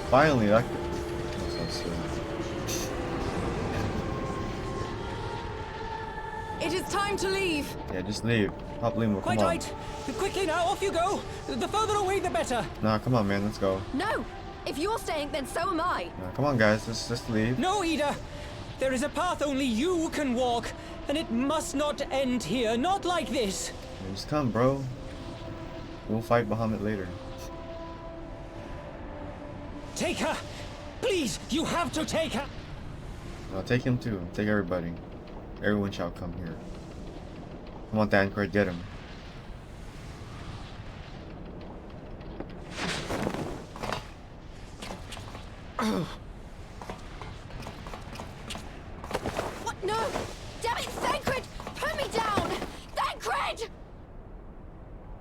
Finally, that that's so It is time to leave. yeah, just leave. Papalimo, come Quite on. right. Quickly now, off you go. The further away, the better. Nah, come on, man. Let's go. No! If you're staying, then so am I. Nah, come on, guys. Let's just leave. No, Ida. There is a path only you can walk, and it must not end here. Not like this. Just come, bro. We'll fight Bahamut later. Take her. Please, you have to take her. I'll take him too. Take everybody. Everyone shall come here. Come on, Thancred, get him. What? No! Damn it, Thancred! Put me down! Thancred!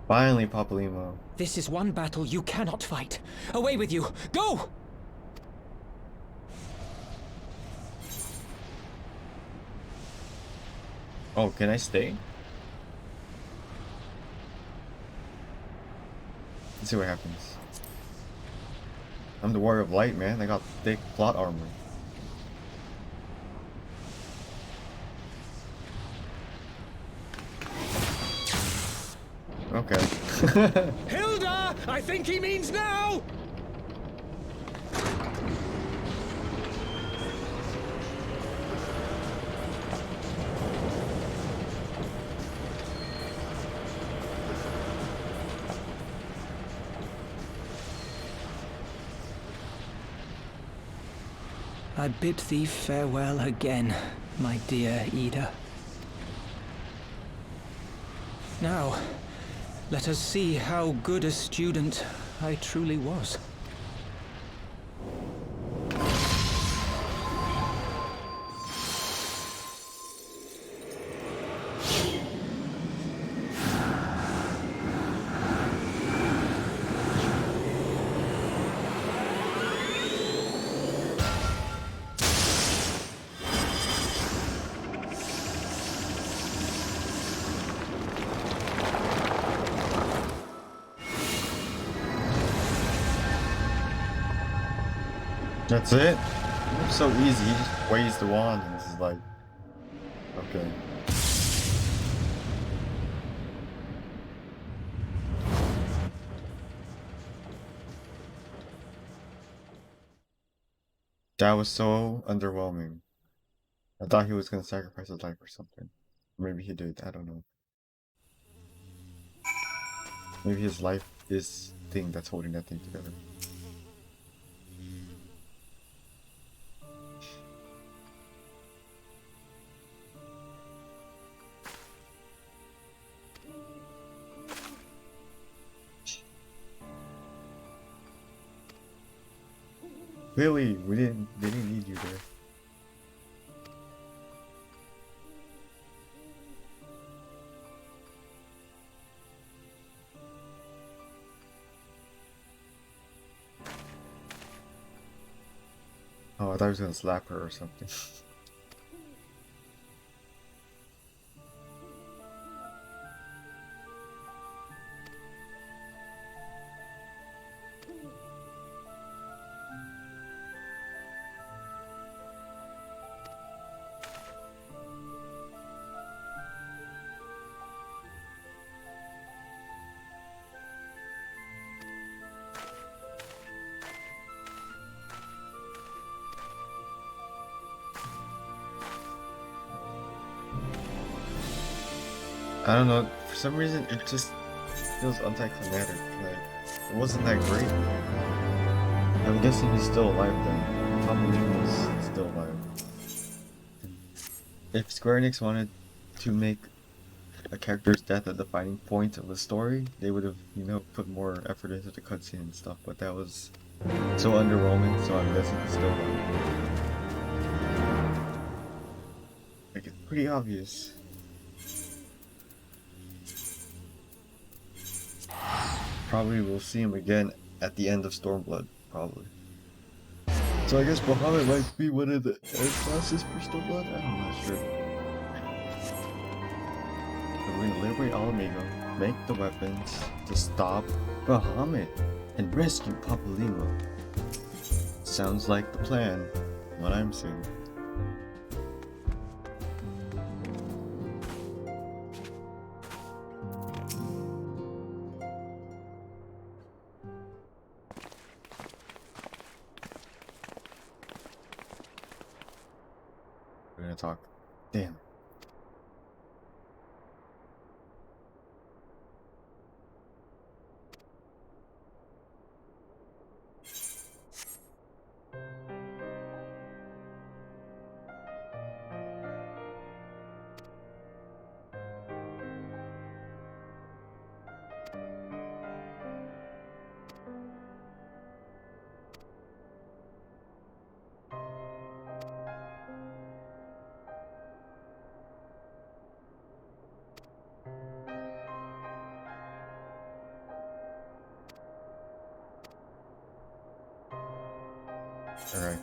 Finally, Papalimo. This is one battle you cannot fight. Away with you. Go! Oh, can I stay? Let's see what happens. I'm the Warrior of Light, man. I got thick plot armor. Okay. Hilda! I think he means now! I bid thee farewell again, my dear Ida. Now, let us see how good a student I truly was. That's it? It's so easy. He just waves the wand and it's like, okay. That was so underwhelming. I thought he was gonna sacrifice his life or something. Maybe he did, I don't know. Maybe his life is the thing that's holding that thing together. Really, they didn't need you there. Oh, I thought he was gonna slap her or something. I don't know, for some reason it just feels anticlimactic, like, it wasn't that great. I'm guessing he's still alive then. Probably was still alive. If Square Enix wanted to make a character's death a defining point of the story, they would have, you know, put more effort into the cutscene and stuff, but that was so underwhelming, so I'm guessing he's still alive. Like, it's pretty obvious. Probably we'll see him again at the end of Stormblood, probably. So I guess Bahamut might be one of the end classes for Stormblood? I'm not sure. But we're gonna liberate Alamego, make the weapons to stop Bahamut, and rescue Papalima. Sounds like the plan, what I'm seeing. We're gonna talk. Damn. Alright.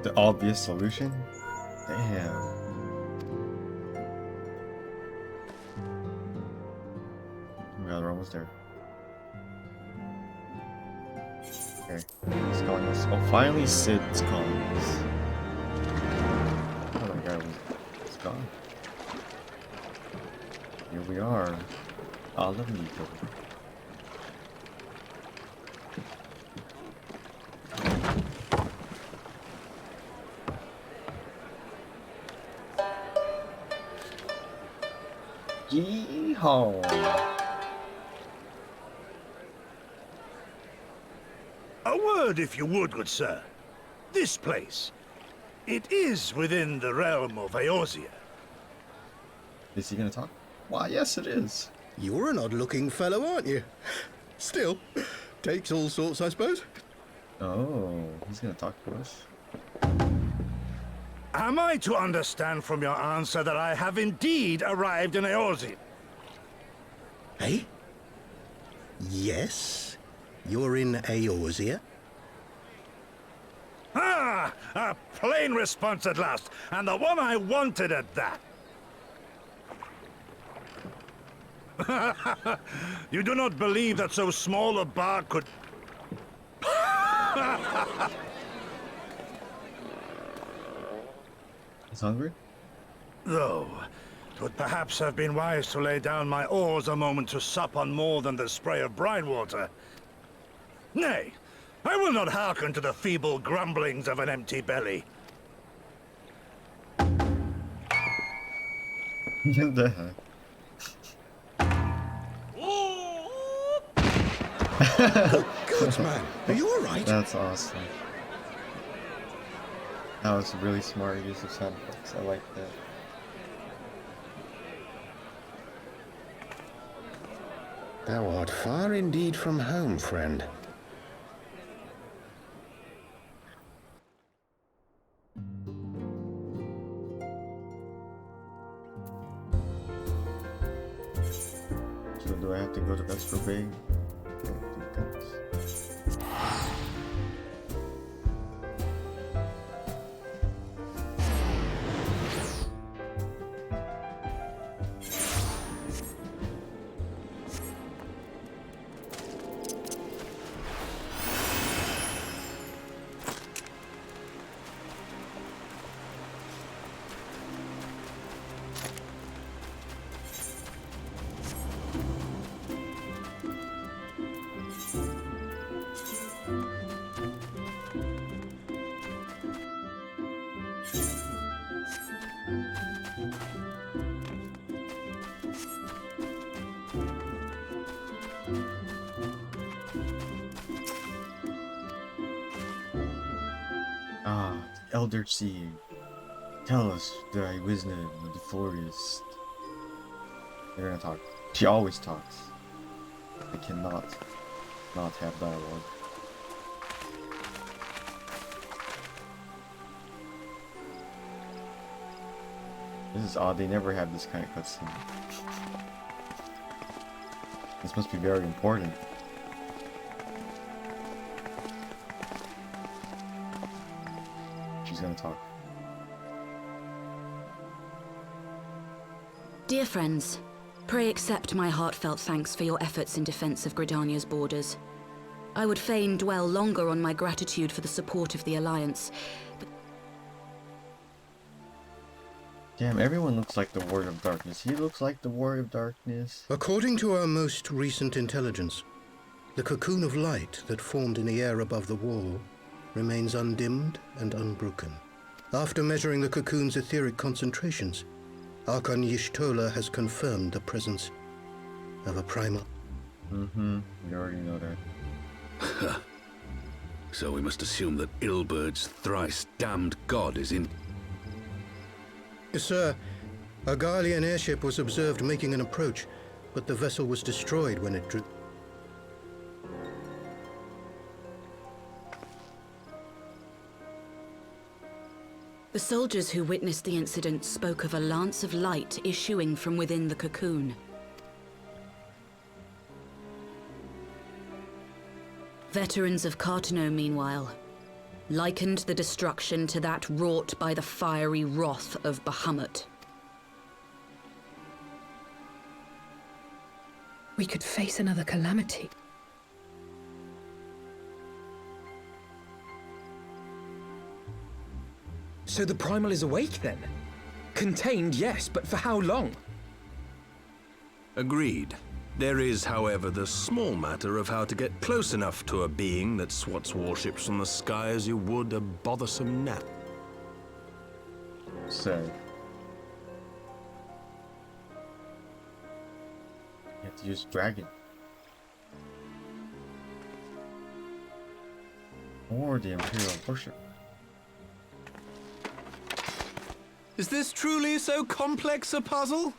The obvious solution? Damn. Oh my god, we're almost there. Okay, it's calling us. Oh, finally Sid's calling us. Oh my god, it's gone. Here we are. Alamito. Yeehaw! A word, if you would, good sir. This place, it is within the realm of Eorzea. Is he gonna talk? Why, yes it is. You're an odd-looking fellow, aren't you? Still, takes all sorts, I suppose. Oh, he's gonna talk to us. Am I to understand from your answer that I have indeed arrived in Eorzea? Eh? Yes, you're in Eorzea. Ah! A plain response at last, and the one I wanted at that. You do not believe that so small a bar could... He's hungry? Though, it would perhaps have been wise to lay down my oars a moment to sup on more than the spray of brine water. Nay, I will not hearken to the feeble grumblings of an empty belly. What the heck? Gods, man, are you alright? That's awesome. That was a really smart use of sound effects. I like that. Thou art far indeed from home, friend. So do I have to go to Vesper Bay? Ah, Elder Seer, tell us thy wisdom of the forest. They're gonna talk. She always talks. I cannot not have dialogue. This is odd, they never have this kind of cutscene. This must be very important. She's gonna talk. Dear friends, pray accept my heartfelt thanks for your efforts in defense of Gridania's borders. I would fain dwell longer on my gratitude for the support of the Alliance, but Damn, everyone looks like the Ward of Darkness. He looks like the Ward of Darkness. According to our most recent intelligence, the cocoon of light that formed in the air above the wall remains undimmed and unbroken. After measuring the cocoon's etheric concentrations, Archon Y'shtola has confirmed the presence of a primal. Mm-hmm, we already know that. So we must assume that Ilbert's thrice damned god is in... Sir, a Garlean airship was observed making an approach, but the vessel was destroyed when it drew. the soldiers who witnessed the incident spoke of a lance of light issuing from within the cocoon. Veterans of Cartano, meanwhile, likened the destruction to that wrought by the fiery wrath of Bahamut. We could face another calamity. So the Primal is awake then? Contained, yes, but for how long? Agreed. There is, however, the small matter of how to get close enough to a being that swats warships from the sky as you would a bothersome gnat. So you have to use dragon. Or the Imperial worship. Is this truly so complex a puzzle?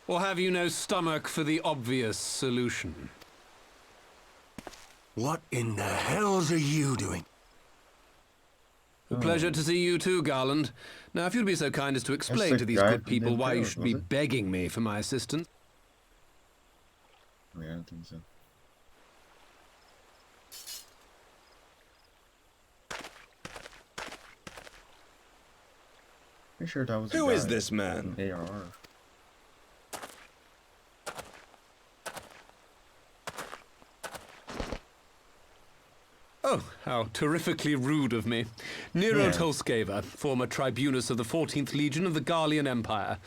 Or have you no stomach for the obvious solution? What in the hells are you doing? A pleasure to see you too, Garland. Now, if you'd be so kind as to explain to these good people why you should be begging me for my assistance. I don't think so. Pretty sure that was Who is this man? ARR. Oh, how terrifically rude of me. Nero Yeah. Tolskeva, former tribunus of the 14th Legion of the Garlean Empire.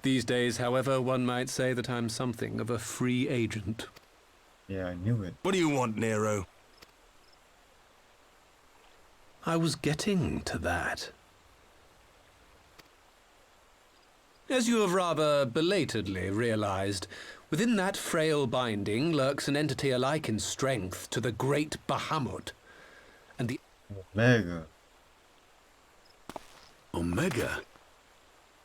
These days, however, one might say that I'm something of a free agent. Yeah, I knew it. What do you want, Nero? I was getting to that. As you have rather belatedly realized, within that frail binding lurks an entity alike in strength to the great Bahamut. And the Omega. Omega?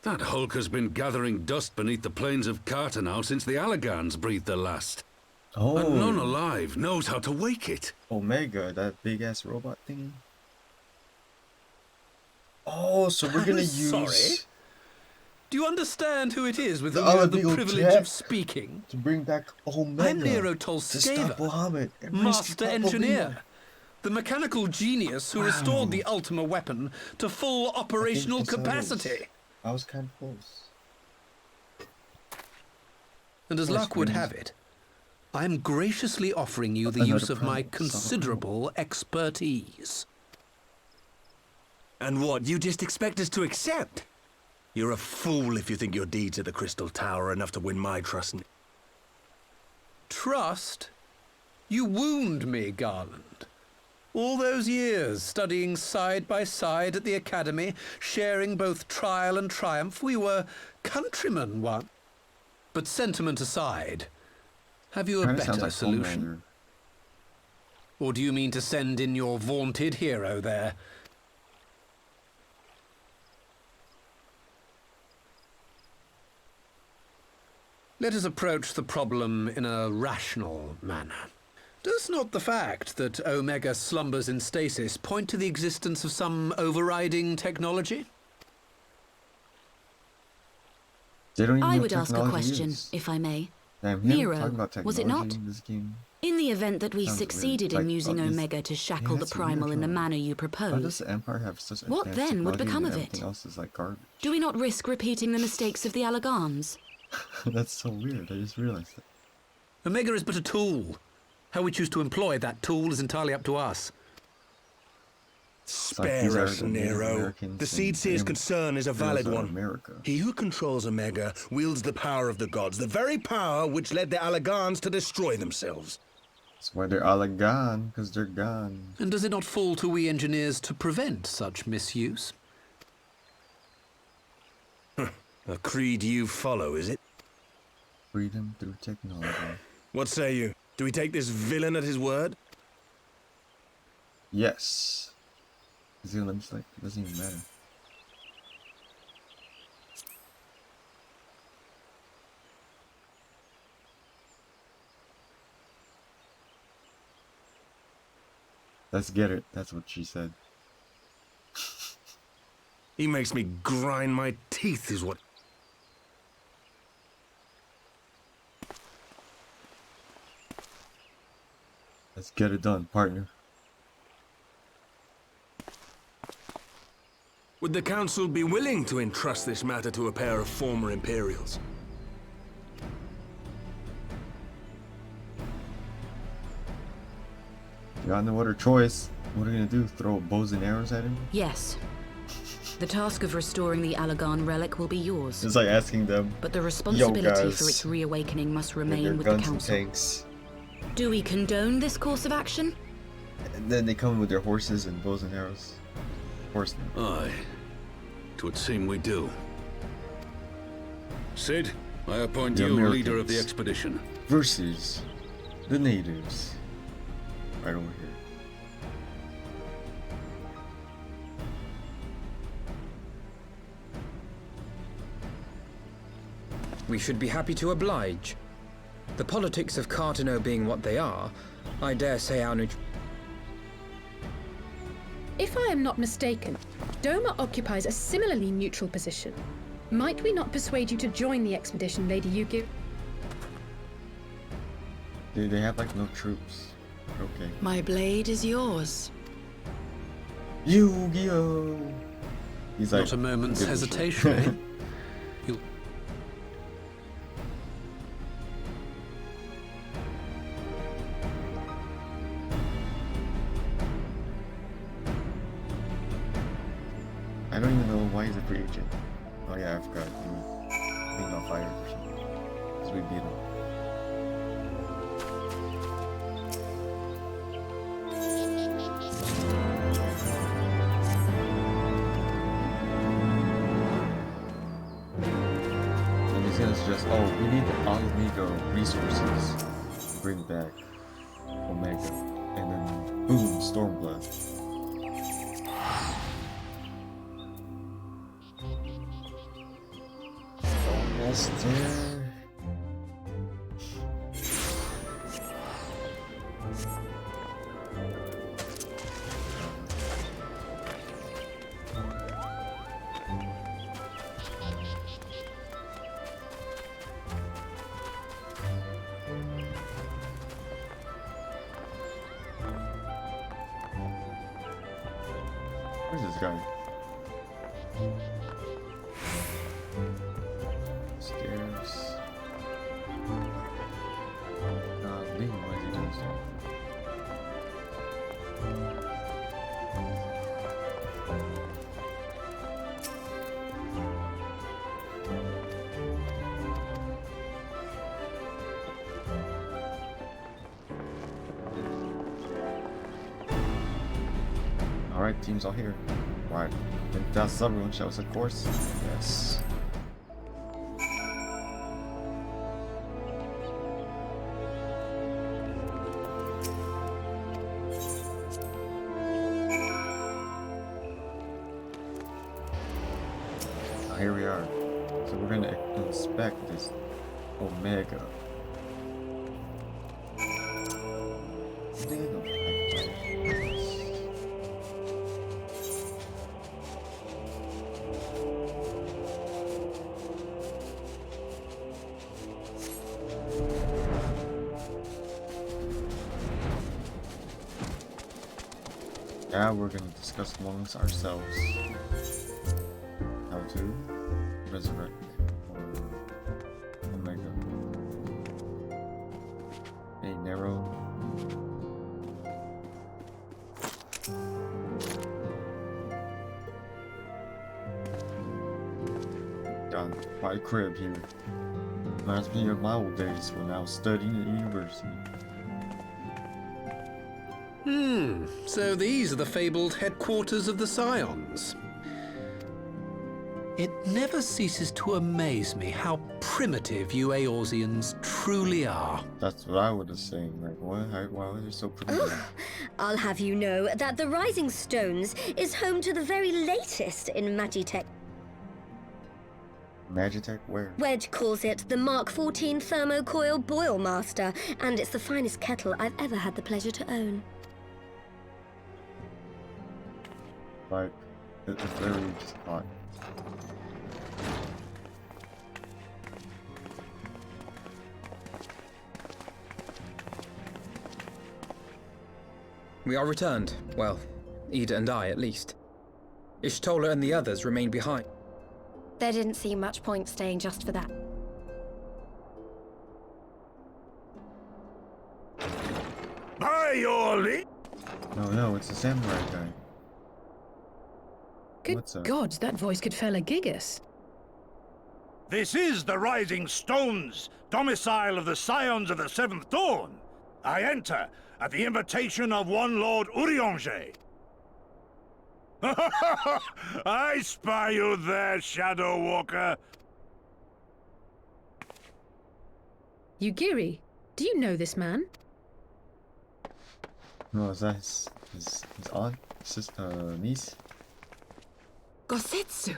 That Hulk has been gathering dust beneath the plains of Cartanal since the Allagans breathed their last. Oh. And none alive knows how to wake it. Omega, that big ass robot thingy. Oh, so we're gonna use. Sorry? Do you understand who it is with The whom you have other the big privilege jet of speaking? to bring back Omega. I'm Nero to stop Tolskeva, Bahamut. master engineer. The mechanical genius who restored the Ultima weapon to full operational capacity. I was kind of close. And as luck would have it, I am graciously offering you the use of my considerable expertise. And what, you just expect us to accept? You're a fool if you think your deeds at the Crystal Tower are enough to win my trust. Trust? You wound me, Garland. All those years, studying side by side at the Academy, sharing both trial and triumph, we were countrymen once. But sentiment aside, have you a Kinda sounds better like solution? Homelander. Or do you mean to send in your vaunted hero there? Let us approach the problem in a rational manner. Does not the fact that Omega slumbers in stasis point to the existence of some overriding technology? They don't even I know would what ask a technology question, is. if I may. Damn, him Nero, talking about was it technology not? in this game. In the event that we Sounds weird. succeeded Like, in using obvious. Omega to shackle the that's Primal in the weird, manner you Why does propose, the Empire have such what advanced then would technology become and of everything it? else is like garbage? Do we not risk repeating the mistakes of the Allagans? That's so weird. I just realized it. Omega is but a tool. How we choose to employ that tool is entirely up to us. Spare us, Nero. The Seedseer's concern is a valid one. America. He who controls Omega wields the power of the gods, the very power which led the Allagans to destroy themselves. That's why they're all gone, because they're gone. And does it not fall to we engineers to prevent such misuse? A creed you follow, is it? Freedom through technology. What say you? Do we take this villain at his word? Yes. Is he like, it doesn't even matter. Let's get it. That's what she said. He makes me grind my teeth, is what... Let's get it done, partner. Would the Council be willing to entrust this matter to a pair of former Imperials? You got no other choice. What are you gonna do? Throw bows and arrows at him? Yes. The task of restoring the Allagan relic will be yours. It's like asking them. But the responsibility guys, for its reawakening must with remain their with the guns and Council. tanks. Do we condone this course of action? And then they come with their horses and bows and arrows. Horsemen. Aye. It would seem we do. Sid, I appoint The you leader of the Americans expedition. versus the natives. Right over here. We should be happy to oblige. The politics of Cartano being what they are, I dare say our If I am not mistaken, Doma occupies a similarly neutral position. Might we not persuade you to join the expedition, Lady Yugi? Dude, they have like no troops. Okay. My blade is yours. Yu-Gi-Oh! He's like, Not a moment's give a hesitation, shit. eh? You'll... I don't even know why he's a free agent. Oh yeah, I forgot. He being on fire or something. Because we beat him. And he's gonna suggest, oh, we need the Omega resources. Bring back Omega. And then, boom, Stormblood. Almost there. Where's this guy? Stairs. Lee, why is he doing so? Alright, team's all here. Right. Think that's everyone shows a course? Yes. Here we are. So we're gonna inspect this Omega. Now we're gonna discuss amongst ourselves how to resurrect Omega. A narrow down my crib here. Reminds me of my old days when I was studying at university. So these are the fabled headquarters of the Scions. It never ceases to amaze me how primitive you Eorzeans truly are. That's what I would have said. Like, what? Why are they so primitive? I'll have you know that the Rising Stones is home to the very latest in Magitech. Magitech? Where? Wedge calls it the Mark 14 Thermocoil Boil Master, and it's the finest kettle I've ever had the pleasure to own. Like, it's very just hot. We are returned. Well, Ida and I, at least. Ishtola and the others remained behind. There didn't seem much point staying just for that. By your leave. No, it's a samurai guy. Good What's up? gods, that voice could fell a gigas. This is the Rising Stones, domicile of the Scions of the Seventh Dawn. I enter at the invitation of one Lord Urianger. I spy you there, Shadow Walker. Yugiri, do you know this man? No, is that his aunt, niece? Gosetsu!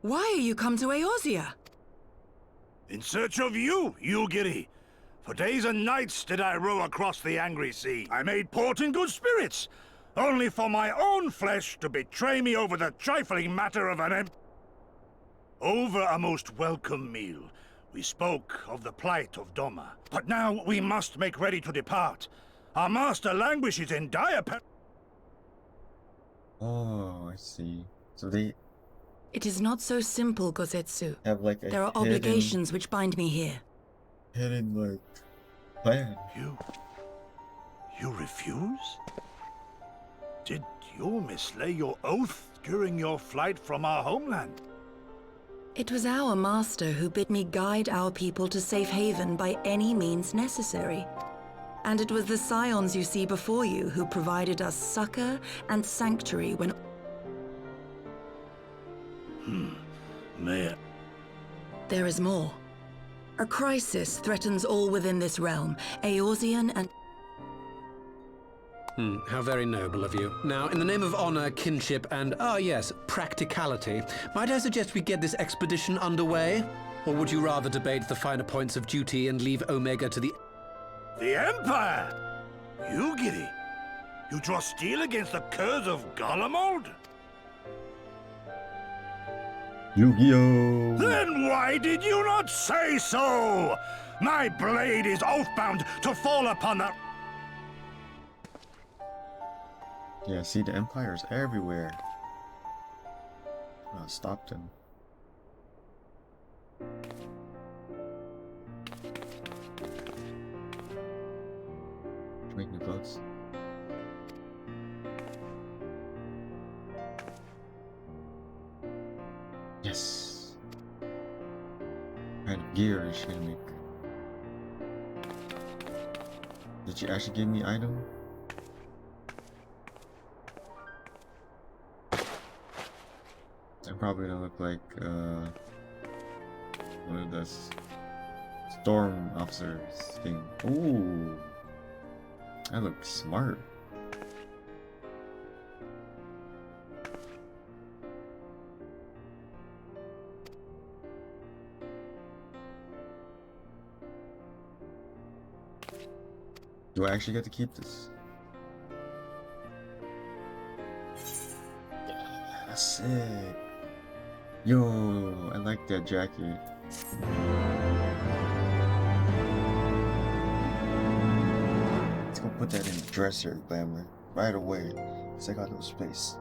Why are you come to Eorzea? In search of you, Yugiri. For days and nights did I row across the angry sea. I made port in good spirits, only for my own flesh to betray me over the trifling matter of Over a most welcome meal, we spoke of the plight of Doma. But now we must make ready to depart. Our master languishes in dire Oh, I see. So they It is not so simple, Gosetsu. have like a There are obligations which bind me here. hidden like plan. You refuse? Did you mislay your oath during your flight from our homeland? It was our master who bid me guide our people to safe haven by any means necessary. And it was the Scions you see before you who provided us succor and sanctuary when... May I... There is more. A crisis threatens all within this realm, Eorzean and... How very noble of you. Now, in the name of honor, kinship, and, yes, practicality, might I suggest we get this expedition underway? Or would you rather debate the finer points of duty and leave Omega to the... The Empire? Yugiri? You draw steel against the curse of Garlemald? Yu-Gi-Oh! Then why did you not say so? My blade is oath-bound to fall upon the... Yeah, see, the Empire's everywhere. I stopped him. Make new clothes. Yes. What kind of gear is she gonna make? Did she actually give me item? I'm probably gonna look like what is this? Storm officers thing. Ooh, I look smart. Do I actually get to keep this? Yeah, that's sick. Yo, I like that jacket. Let's go put that in the dresser, Glamour, right away. Cause I got no space.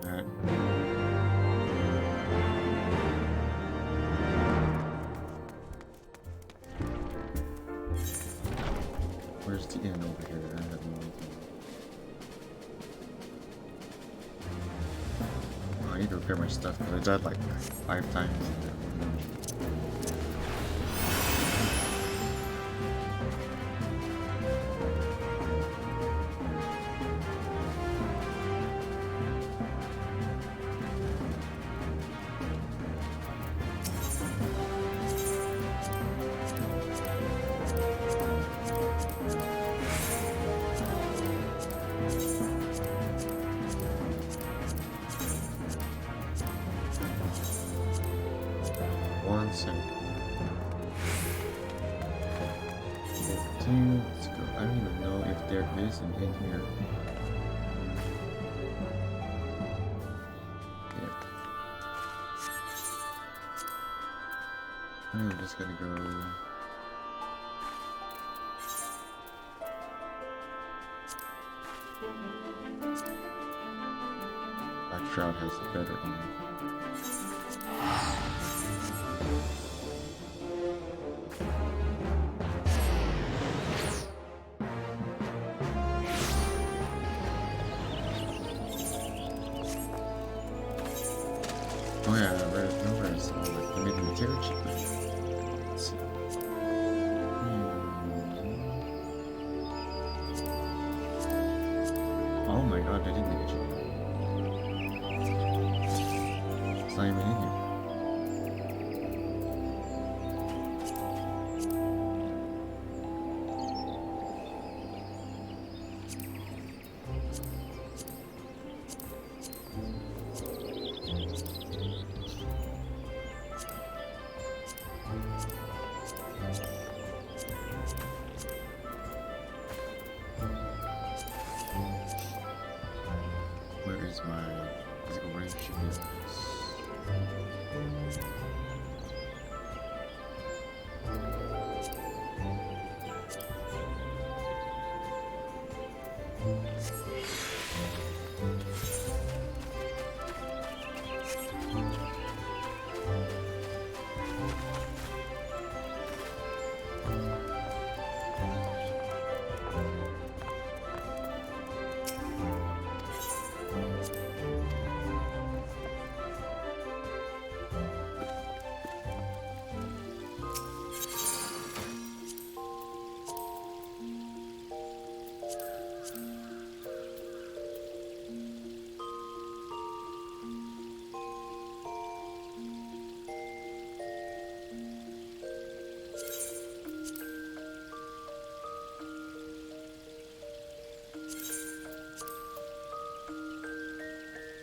Alright. Where's the inn over here? I have no idea. Oh, I need to repair my stuff because I died like 5 times. One second. Let's go. I don't even know if there is an in here. Yeah. I'm just gonna go. Black Shroud has better aim. Oh yeah, remember I saw like they made the material cheaper. Let's see. Oh my god, they didn't make it cheaper. It's not even in here. Where is my physical range? Yes.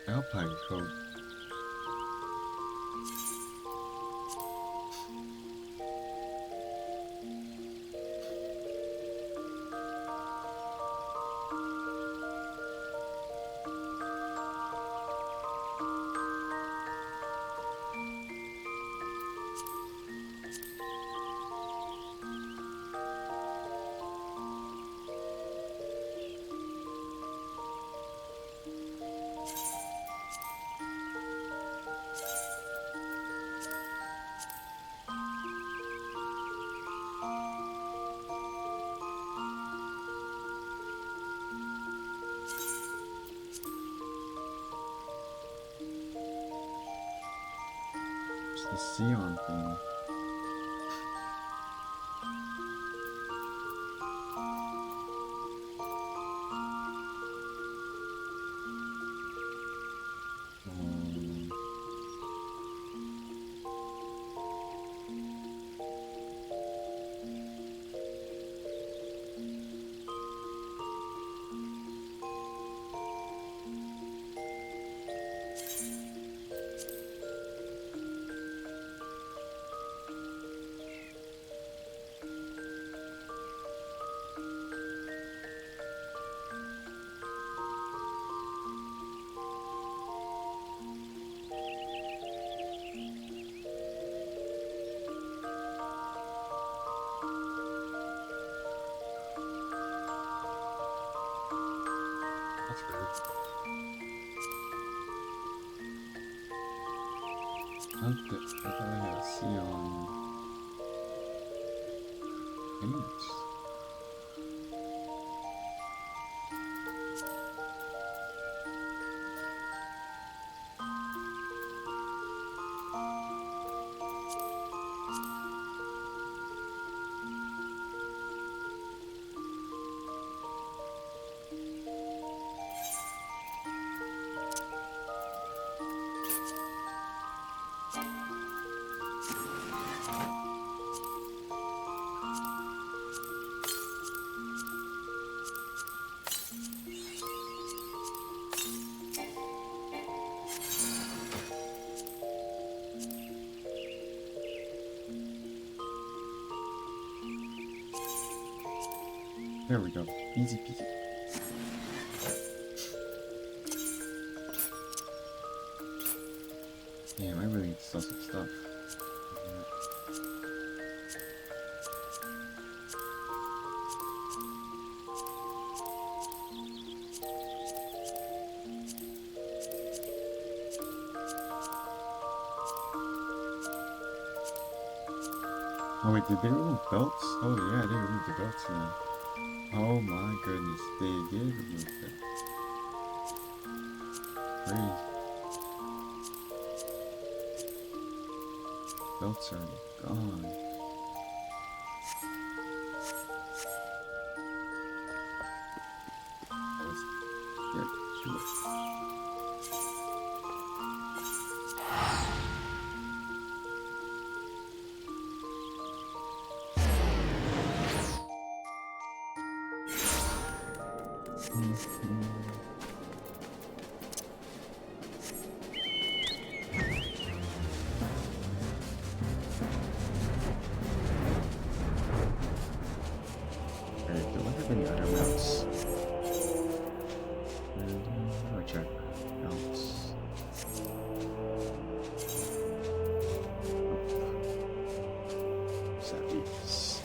Alpine code. It's the Sion thing. That's weird. I thought I had Sion payments. There we go. Easy peasy. Damn, I really need to sell some stuff. Yeah. Oh wait, did they remove belts? Oh yeah, they removed the belts now. Oh my goodness, they did remove them. Crazy. Belts are gone. Let's get to it. Alright, do I have any other mounts? I'll check mounts. Savis.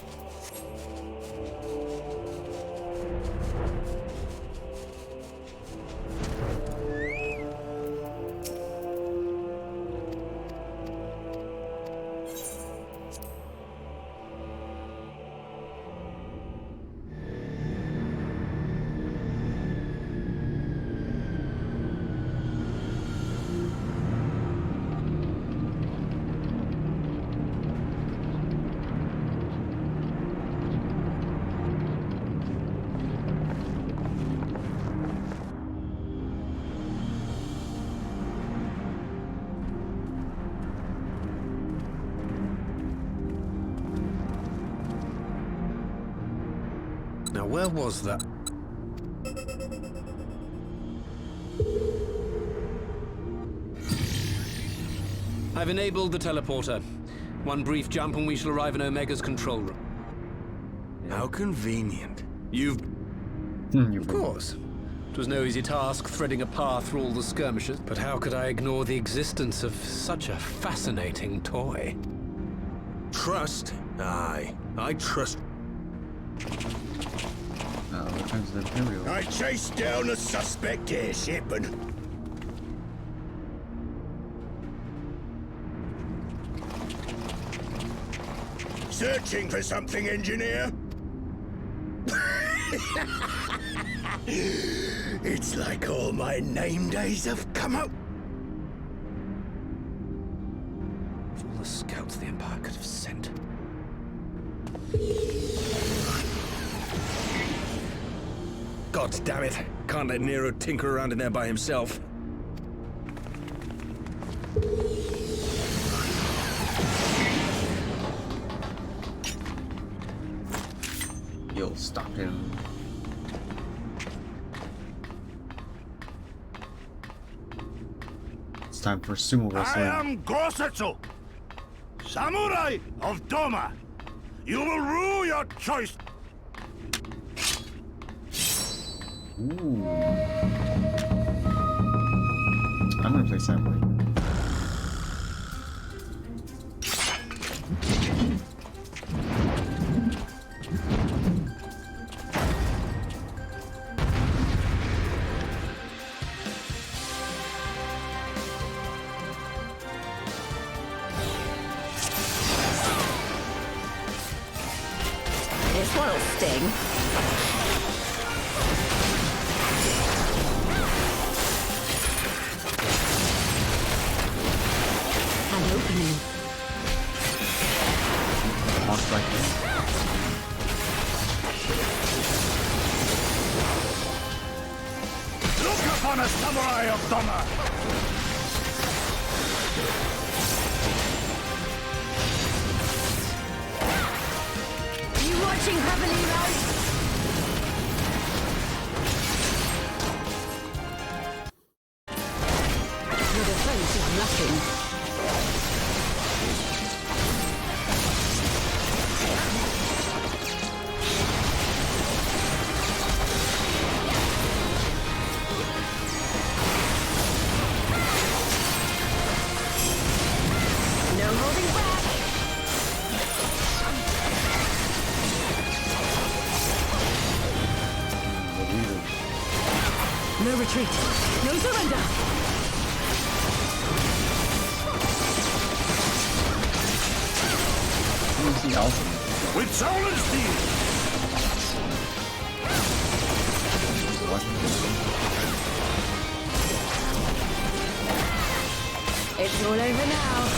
Now, where was that? I've enabled the teleporter. One brief jump and we shall arrive in Omega's control room. How convenient. You've... Of course. It was no easy task threading a path through all the skirmishes, but how could I ignore the existence of such a fascinating toy? Trust? Aye. I trust... What comes the Imperial? I chased down a suspect airship and... Searching for something, engineer? It's like all my name days have come out. Of all the scouts the Empire could have sent. God damn it. Can't let Nero tinker around in there by himself. You'll stop him. It's time for sumo wrestling. I am Gosetsu, Samurai of Doma. You will rue your choice. Ooh. I'm gonna play Samurai. This one'll sting. Walks like this. Look upon a samurai of Doma. Are you watching, Cavaliero? Your defense is lacking. No holding back. No retreat. No surrender. Who's the alpha? With soul and steel! It's all over now.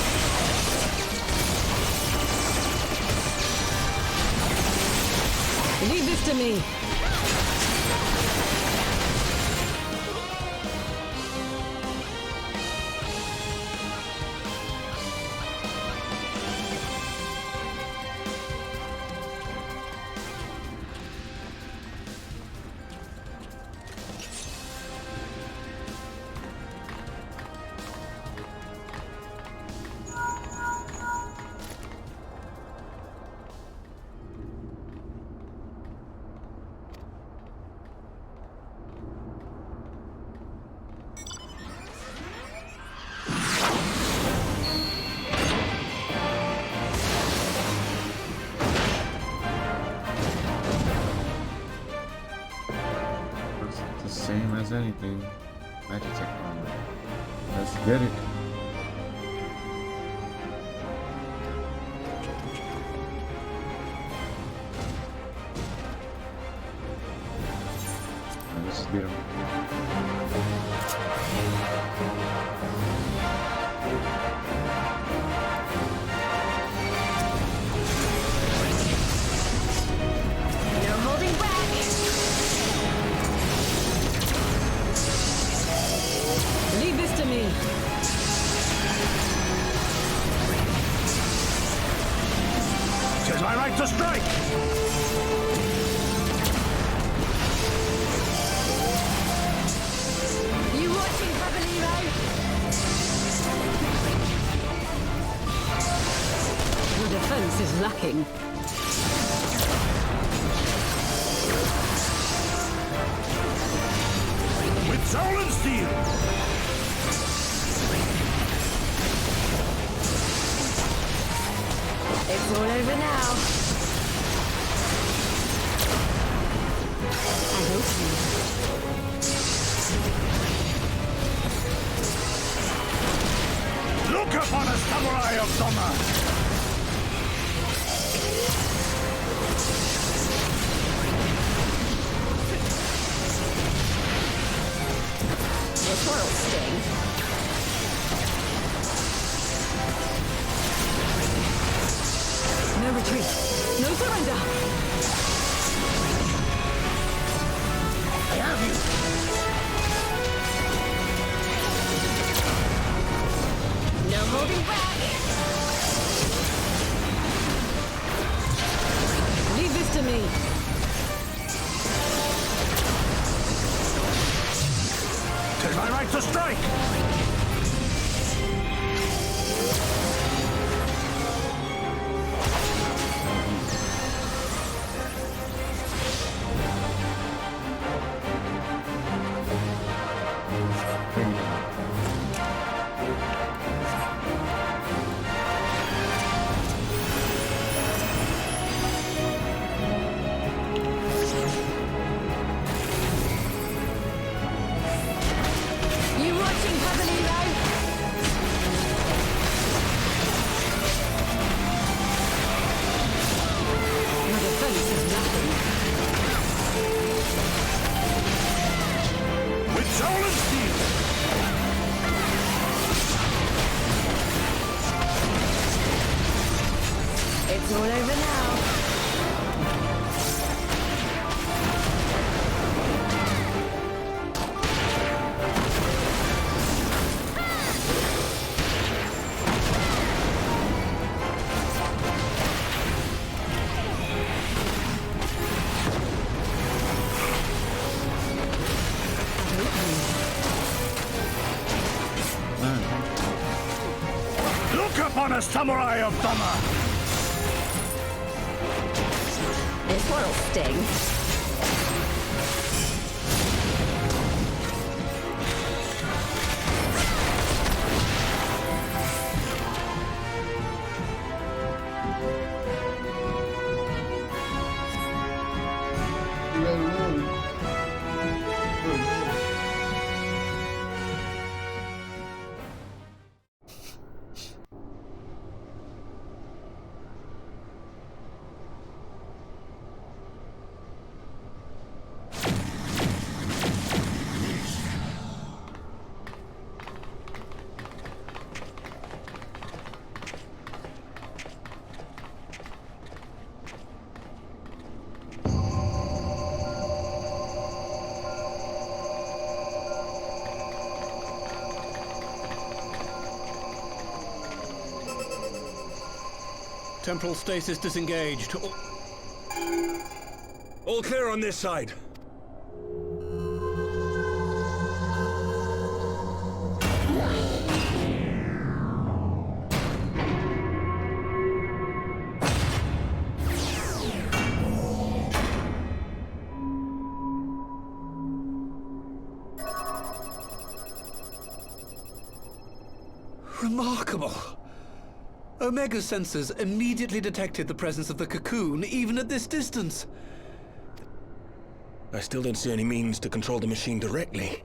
Leave this to me. It's the same as anything. Magic technology. Let's get it. Let's just beat him. No holding back. Leave this to me. Tis my right to strike! You watching, Cavaliero? Your defense is lacking. With soul and steel! It's all over now. I hope so. Look upon us, samurai of Doma! This will sting. No retreat. No surrender. I have you! No holding back. Leave this to me. Tis my right to strike! You watching, Cavaliero? Your defense is lacking. With soul and steel! It's all over now. Look upon us, samurai of Doma! This will sting. Temporal stasis disengaged. All clear on this side. Remarkable. Omega sensors immediately detected the presence of the cocoon, even at this distance. I still don't see any means to control the machine directly.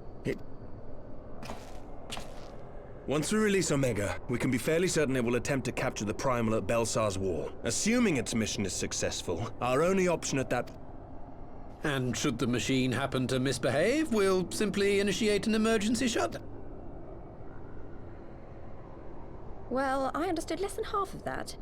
Once we release Omega, we can be fairly certain it will attempt to capture the Primal at Belsar's Wall. Assuming its mission is successful, our only option at that... And should the machine happen to misbehave, we'll simply initiate an emergency shutdown. Well, I understood less than half of that.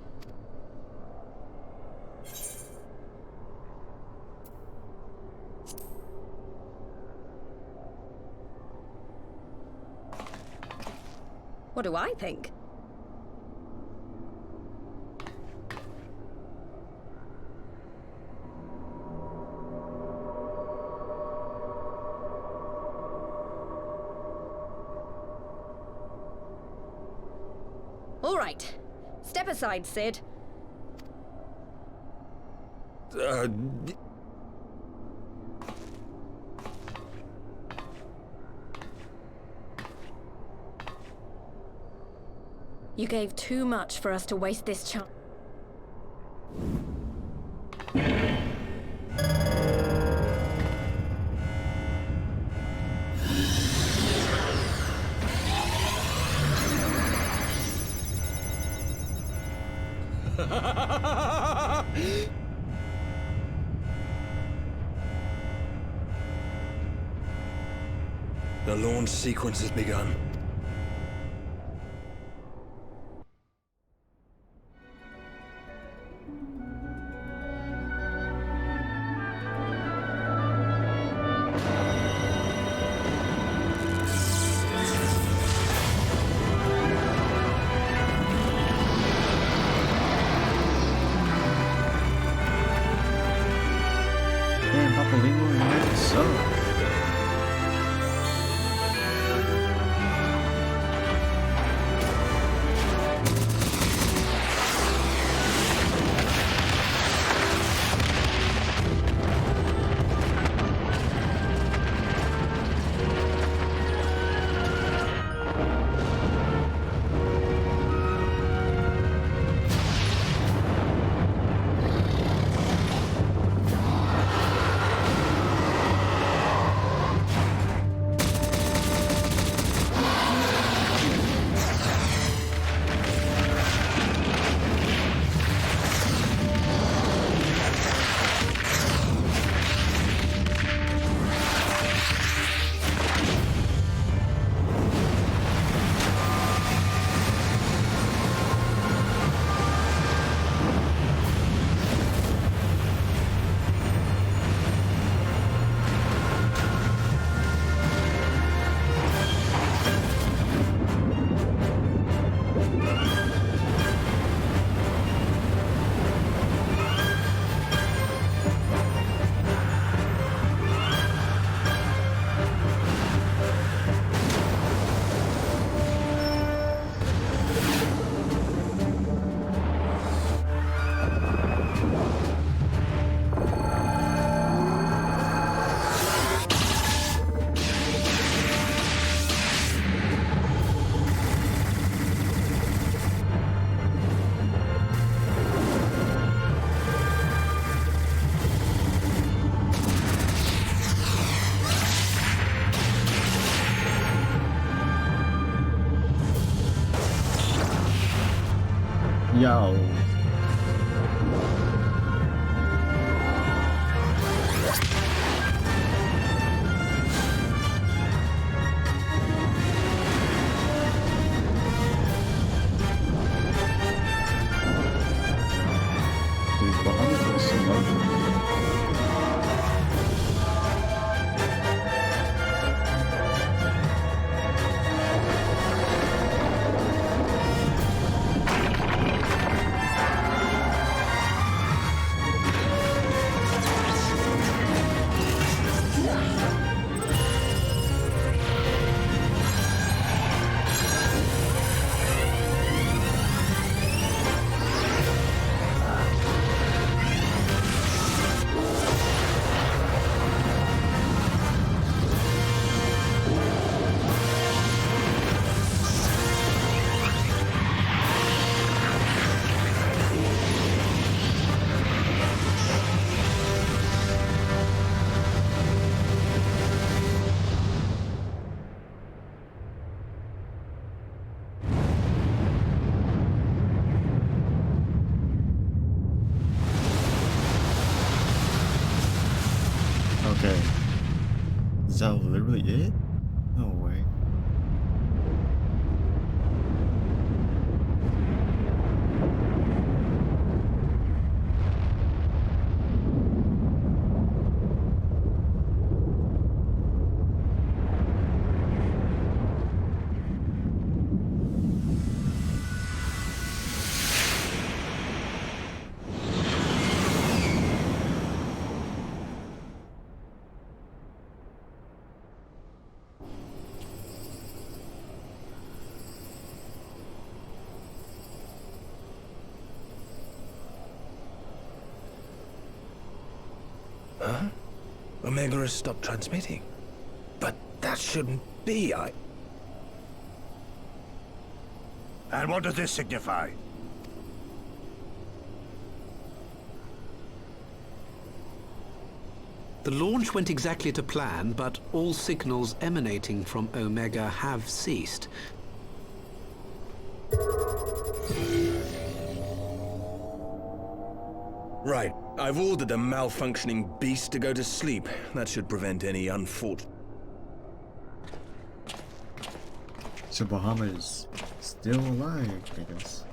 What do I think? All right. Step aside, Sid. You gave too much for us to waste this chance. The launch sequence has begun. Yo. that literally it? No way. Huh? Omega has stopped transmitting. But that shouldn't be, And what does this signify? The launch went exactly to plan, but all signals emanating from Omega have ceased. Right. I've ordered a malfunctioning beast to go to sleep. That should prevent any unfortunate... So Bahamut is still alive, I guess.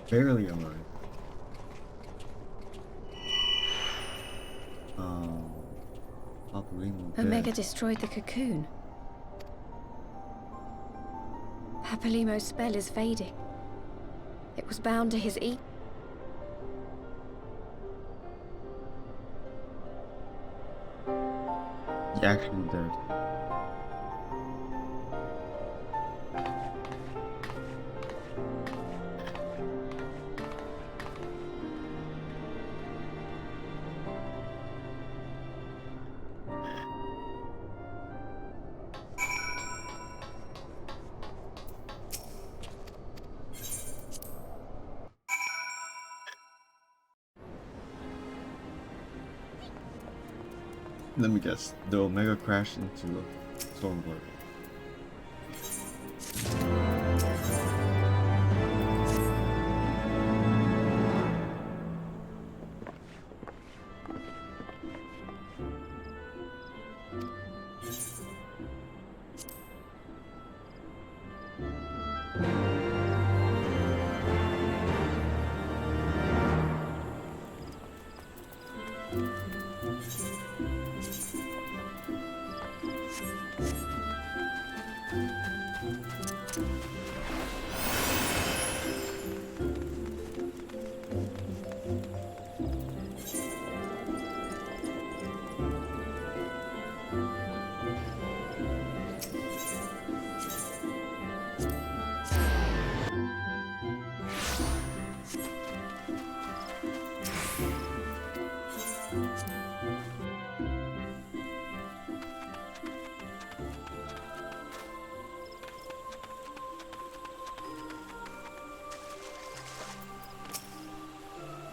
Barely alive. Omega destroyed the cocoon. Papalimo's spell is fading. It was bound to his He actually did. Let me guess. The Omega crashed into stormblood.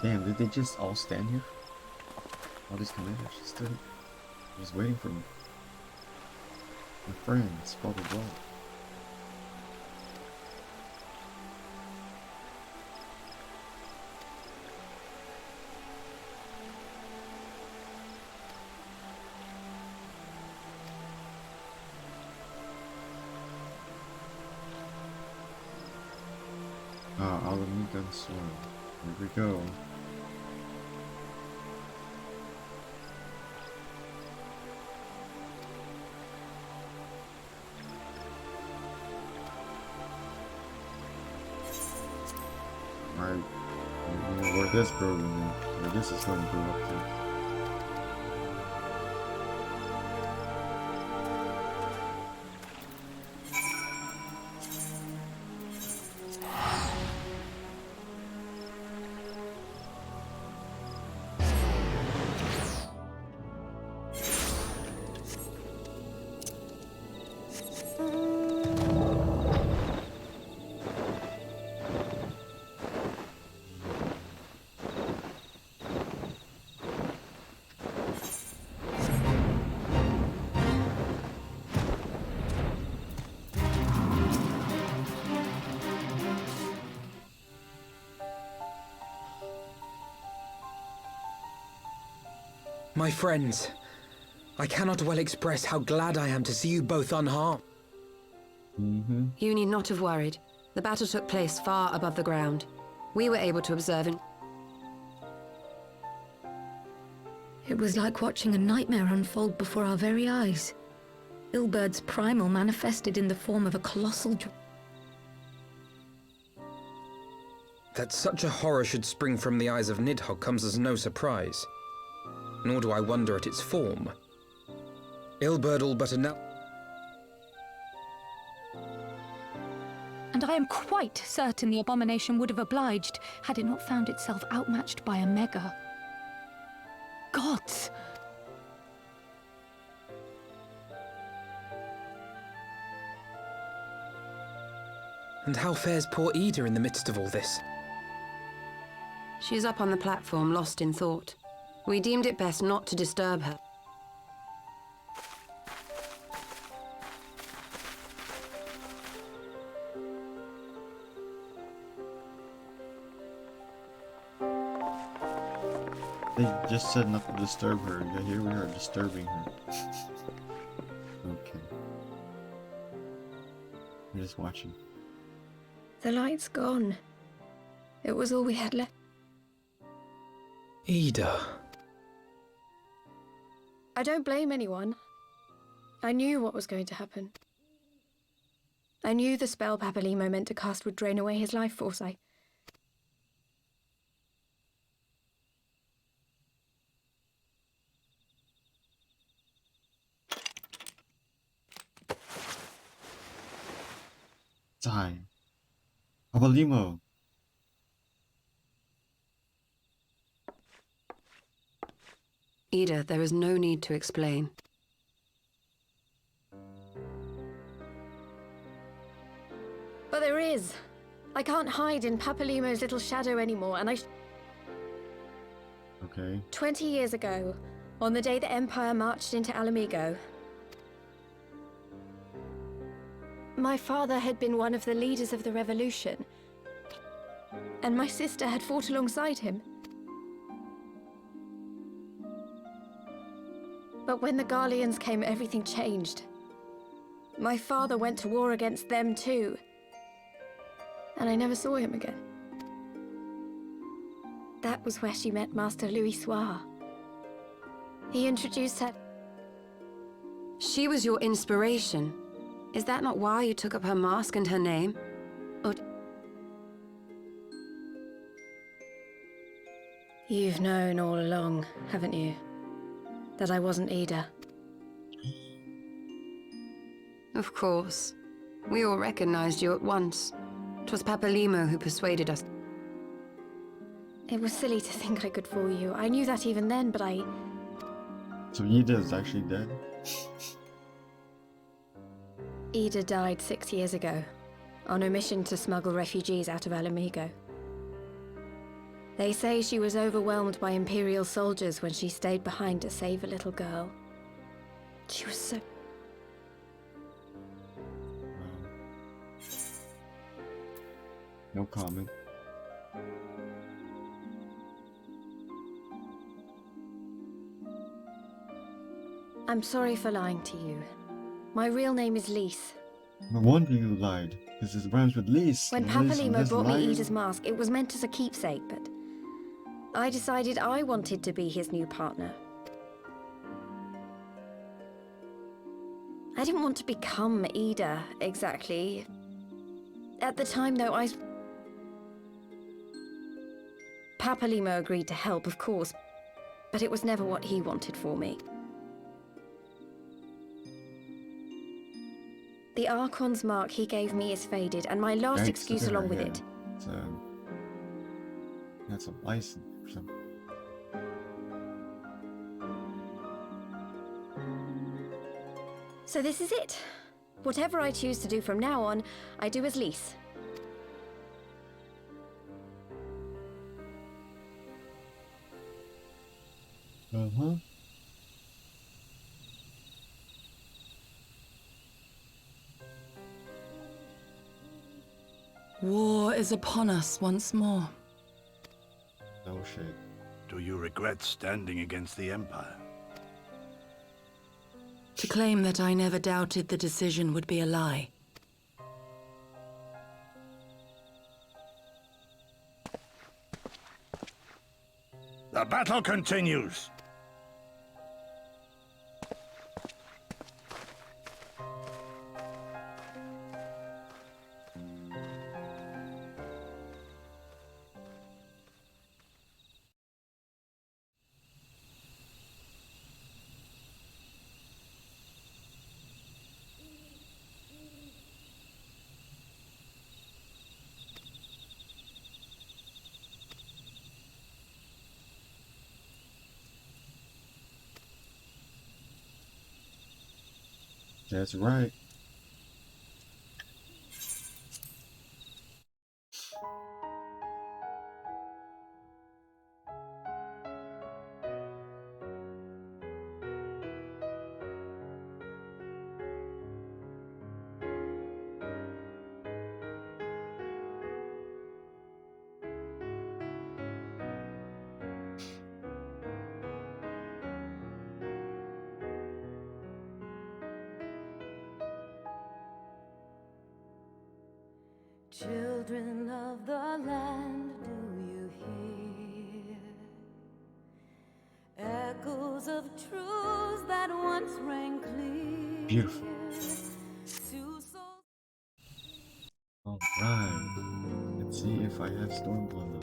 Damn, did they just all stand here? All these commanders just stood just waiting for me. My friends, blah blah blah. All of me gun sword. Here we go. Alright, where this building is, where this is going to go up to. My friends, I cannot well express how glad I am to see you both unharmed. You need not have worried. The battle took place far above the ground. We were able to observe and... It was like watching a nightmare unfold before our very eyes. Ilbird's primal manifested in the form of a colossal... That such a horror should spring from the eyes of Nidhogg comes as no surprise. Nor do I wonder at its form. Ilbird all but announced... And I am quite certain the abomination would have obliged had it not found itself outmatched by a mega. Gods! And how fares poor Ida in the midst of all this? She's up on the platform, lost in thought. We deemed it best not to disturb her. They just said not to disturb her, yet here we are disturbing her. Okay. We're just watching. The light's gone. It was all we had left. Ida. I don't blame anyone. I knew what was going to happen. I knew the spell Papalimo meant to cast would drain away his life force. Die. Papalimo. Ida, there is no need to explain. But there is. I can't hide in Papalimo's little shadow anymore, and Okay. 20 years ago, on the day the Empire marched into Alamigo, my father had been one of the leaders of the revolution, and my sister had fought alongside him. But when the Garleans came, everything changed. My father went to war against them too, and I never saw him again. That was where she met Master Louis Soir. He introduced her. She was your inspiration. Is that not why you took up her mask and her name? Or... You've known all along, haven't you? That I wasn't Ida. Of course. We all recognized you at once. 'Twas Papalimo who persuaded us. It was silly to think I could fool you. I knew that even then, but I... So Ida is actually dead? Ida died 6 years ago, on a mission to smuggle refugees out of Alamigo. They say she was overwhelmed by Imperial soldiers when she stayed behind to save a little girl. She was so... No comment. I'm sorry for lying to you. My real name is Lise. No wonder you lied, because it rhymes with Lise. When Lise, Papalimo Lise brought me lying. Ida's mask, it was meant as a keepsake, but I decided I wanted to be his new partner. I didn't want to become Ida, exactly. At the time, though, Papalimo agreed to help, of course, but it was never what he wanted for me. The Archon's mark he gave me is faded, and my last Yikes, excuse look at along her with hair. it. It's, that's a license or something. So this is it. Whatever I choose to do from now on, I do as Lise. Uh-huh. War is upon us once more. No shit. Do you regret standing against the Empire? To claim that I never doubted the decision would be a lie. The battle continues. That's right. Children of the land, do you hear echoes of truths that once rang clear? Beautiful. Alright. Let's see if I have stormblood.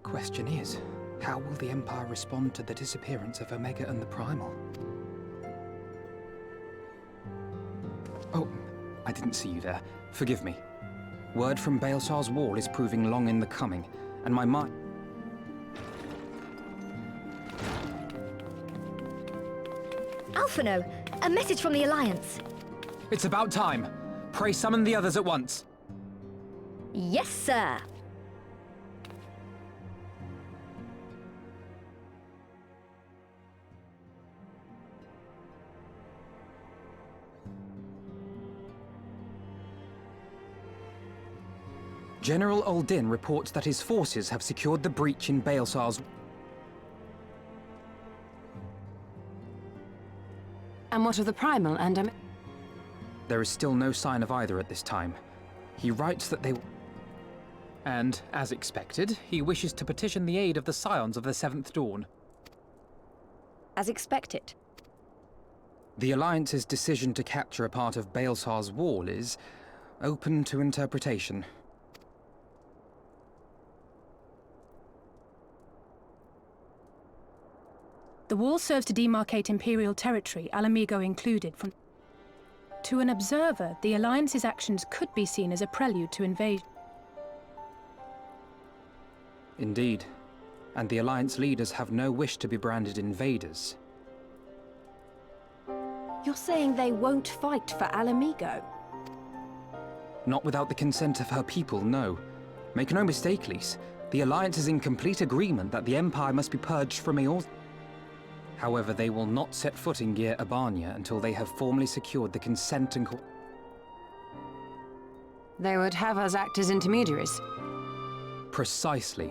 The question is, how will the Empire respond to the disappearance of Omega and the Primal? Oh, I didn't see you there. Forgive me. Word from Baelsar's wall is proving long in the coming, and my mind... Alphino, a message from the Alliance. It's about time. Pray summon the others at once. Yes, sir. General Uldin reports that his forces have secured the breach in Baelsar's... And what of the Primal and There is still no sign of either at this time. He writes that they... And, as expected, he wishes to petition the aid of the Scions of the Seventh Dawn. As expected. The Alliance's decision to capture a part of Baelsar's wall is open to interpretation. The wall serves to demarcate Imperial territory, Alamigo included, from... To an observer, the Alliance's actions could be seen as a prelude to invasion. Indeed. And the Alliance leaders have no wish to be branded invaders. You're saying they won't fight for Alamigo? Not without the consent of her people, no. Make no mistake, Lys. The Alliance is in complete agreement that the Empire must be purged from Eorzeal. However, they will not set foot in Gyr Abania until they have formally secured the consent and... They would have us act as intermediaries. Precisely.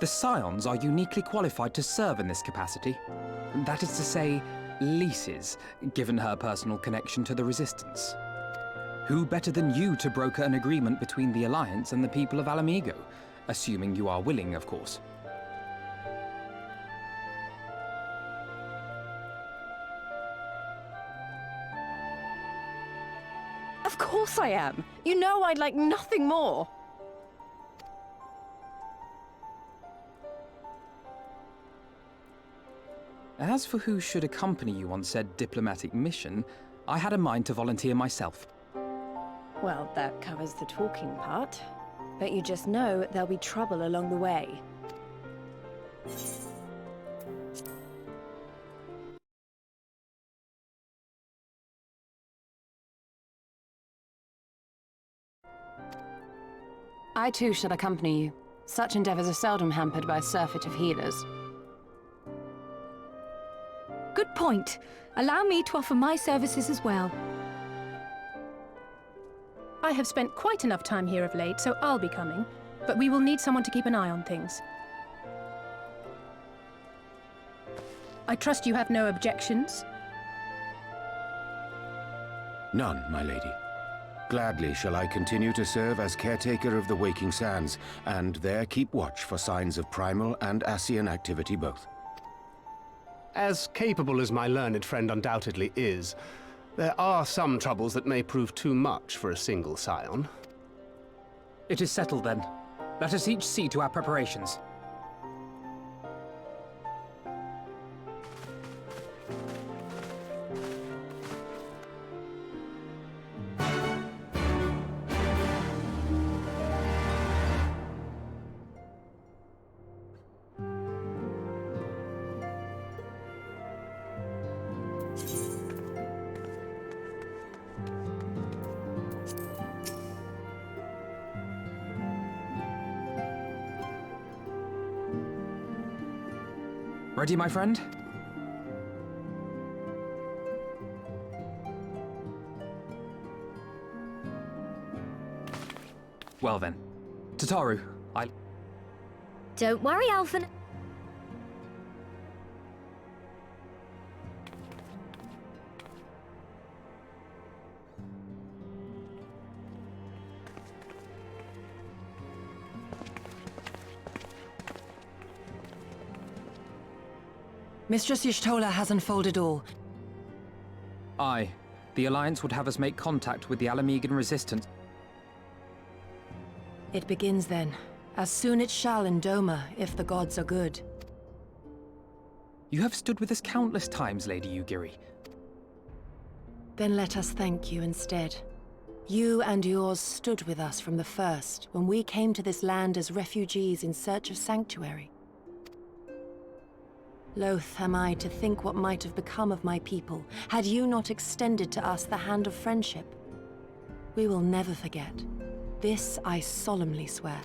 The Scions are uniquely qualified to serve in this capacity. That is to say, Lys's, given her personal connection to the Resistance. Who better than you to broker an agreement between the Alliance and the people of Alamigo? Assuming you are willing, of course. Of course I am. You know I'd like nothing more. As for who should accompany you on said diplomatic mission, I had a mind to volunteer myself. Well, that covers the talking part. But you just know there'll be trouble along the way. I too shall accompany you. Such endeavors are seldom hampered by a surfeit of healers. Good point. Allow me to offer my services as well. I have spent quite enough time here of late, so I'll be coming. But we will need someone to keep an eye on things. I trust you have no objections? None, my lady. Gladly shall I continue to serve as caretaker of the Waking Sands, and there keep watch for signs of primal and Ascian activity both. As capable as my learned friend undoubtedly is, there are some troubles that may prove too much for a single scion. It is settled then. Let us each see to our preparations. Ready, my friend? Well then. Tataru, Don't worry, Alphen. Mistress Y'shtola has unfolded all. Aye. The Alliance would have us make contact with the Alamigan Resistance. It begins then. As soon it shall in Doma, if the gods are good. You have stood with us countless times, Lady Yugiri. Then let us thank you instead. You and yours stood with us from the first, when we came to this land as refugees in search of sanctuary. Loath am I to think what might have become of my people, had you not extended to us the hand of friendship. We will never forget. This I solemnly swear.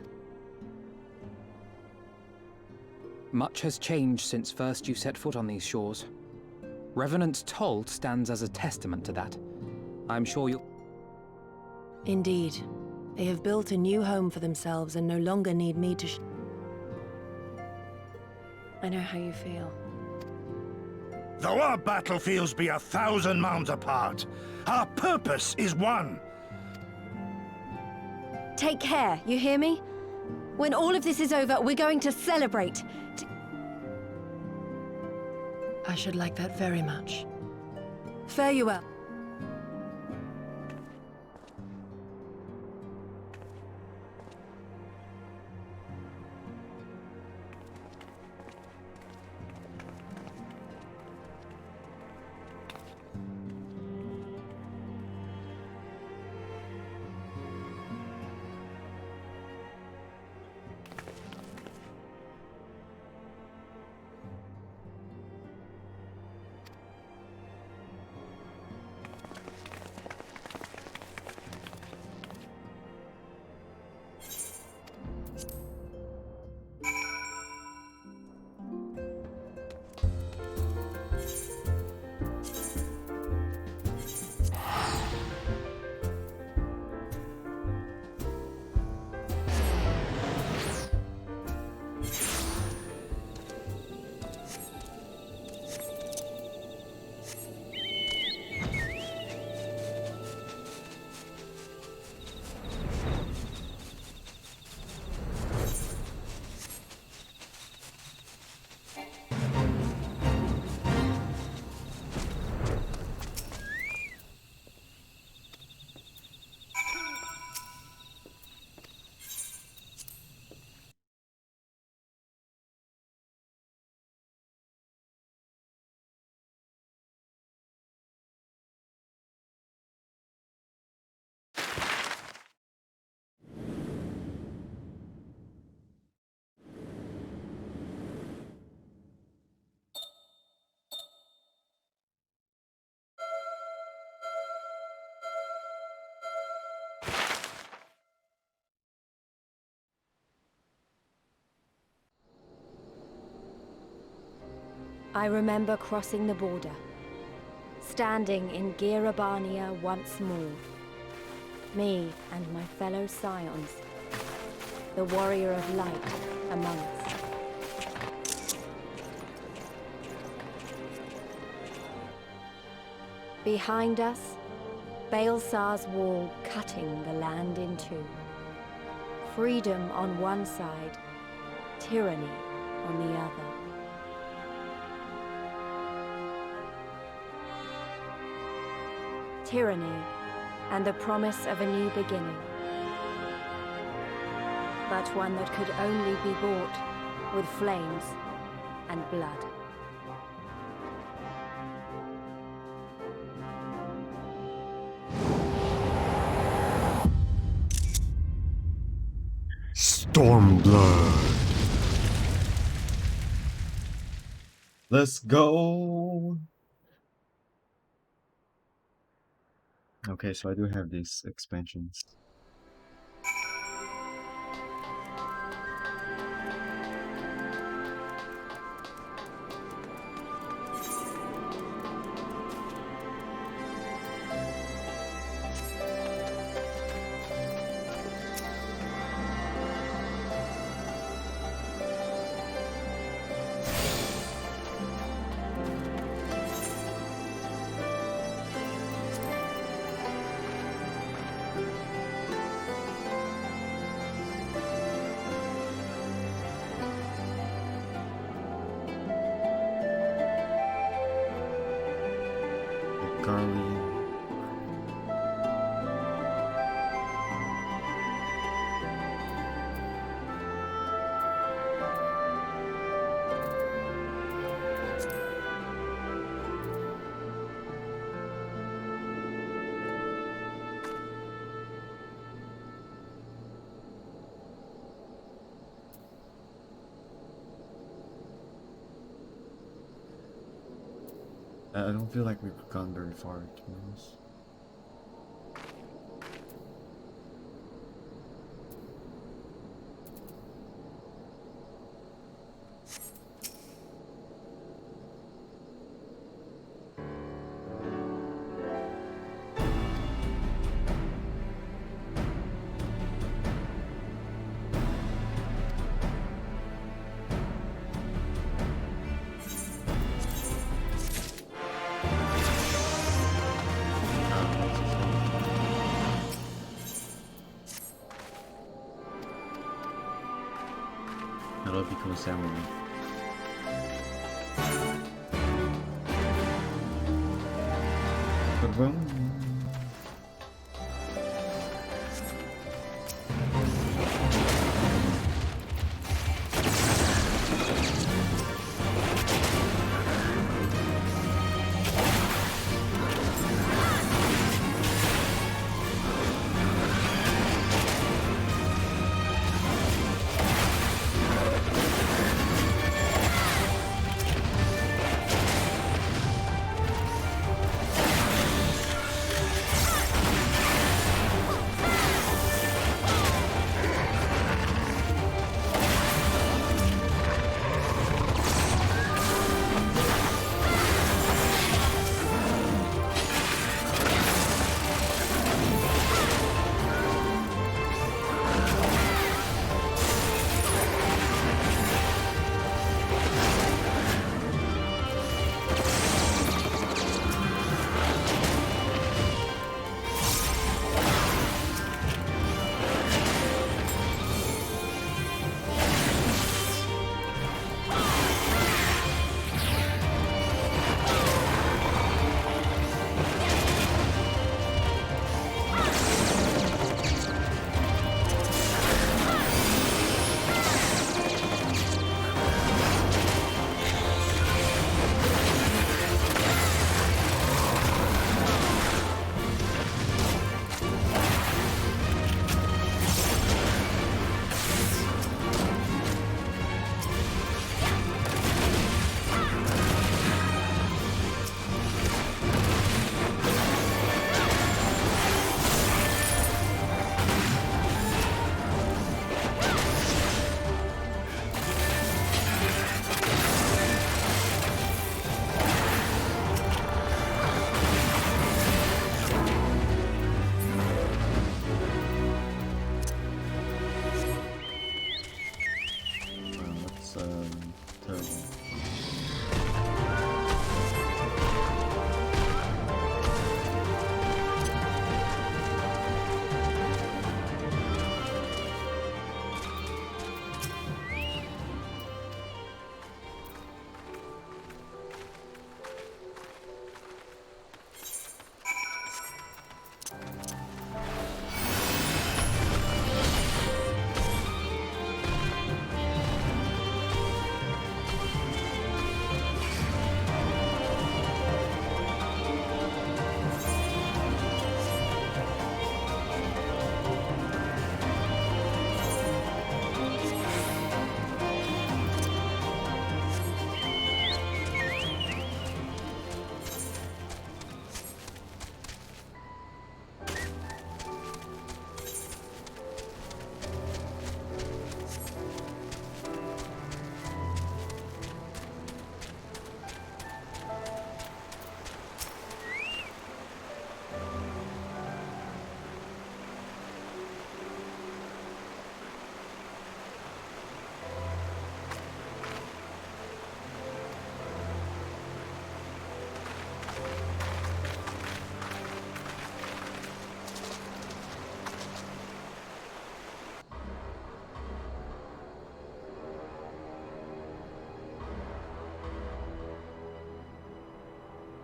Much has changed since first you set foot on these shores. Revenant's Toll stands as a testament to that. I'm sure you'll... Indeed. They have built a new home for themselves and no longer need me to I know how you feel. Though our battlefields be 1,000 mounds apart, our purpose is one. Take care, you hear me? When all of this is over, we're going to celebrate. I should like that very much. Fare you well. I remember crossing the border, standing in Girabania once more. Me and my fellow scions, the warrior of light among us. Behind us, Baelsar's wall cutting the land in two. Freedom on one side, tyranny on the other. Tyranny and the promise of a new beginning. But one that could only be bought with flames and blood. Stormblood. Let's go. Okay, so I do have these expansions. Garland. I don't feel like we've gone very far, to be honest. That'll become a samurai. Ba-boom.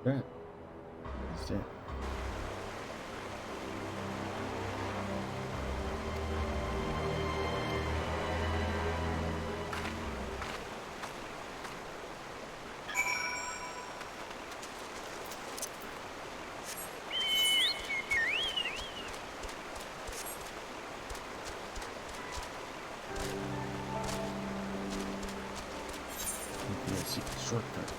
Right. That's it. Secret shortcut.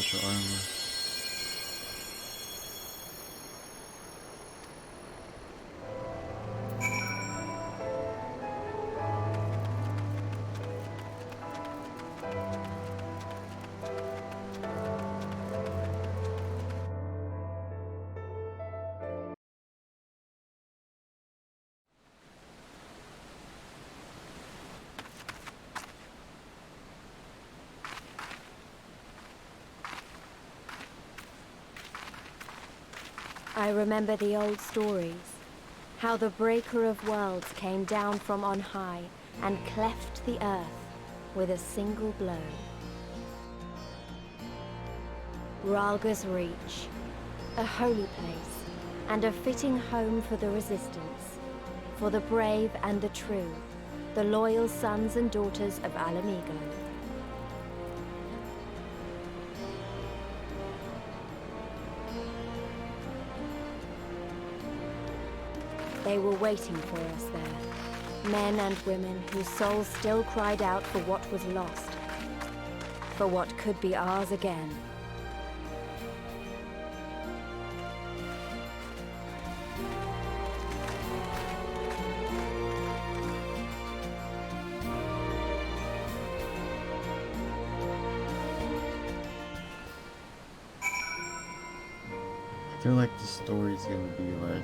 special armor. I remember the old stories, how the Breaker of Worlds came down from on high and cleft the earth with a single blow. Ralga's Reach, a holy place and a fitting home for the Resistance, for the brave and the true, the loyal sons and daughters of Alamigo. They were waiting for us there, men and women whose souls still cried out for what was lost, for what could be ours again. I feel like the story's gonna be like,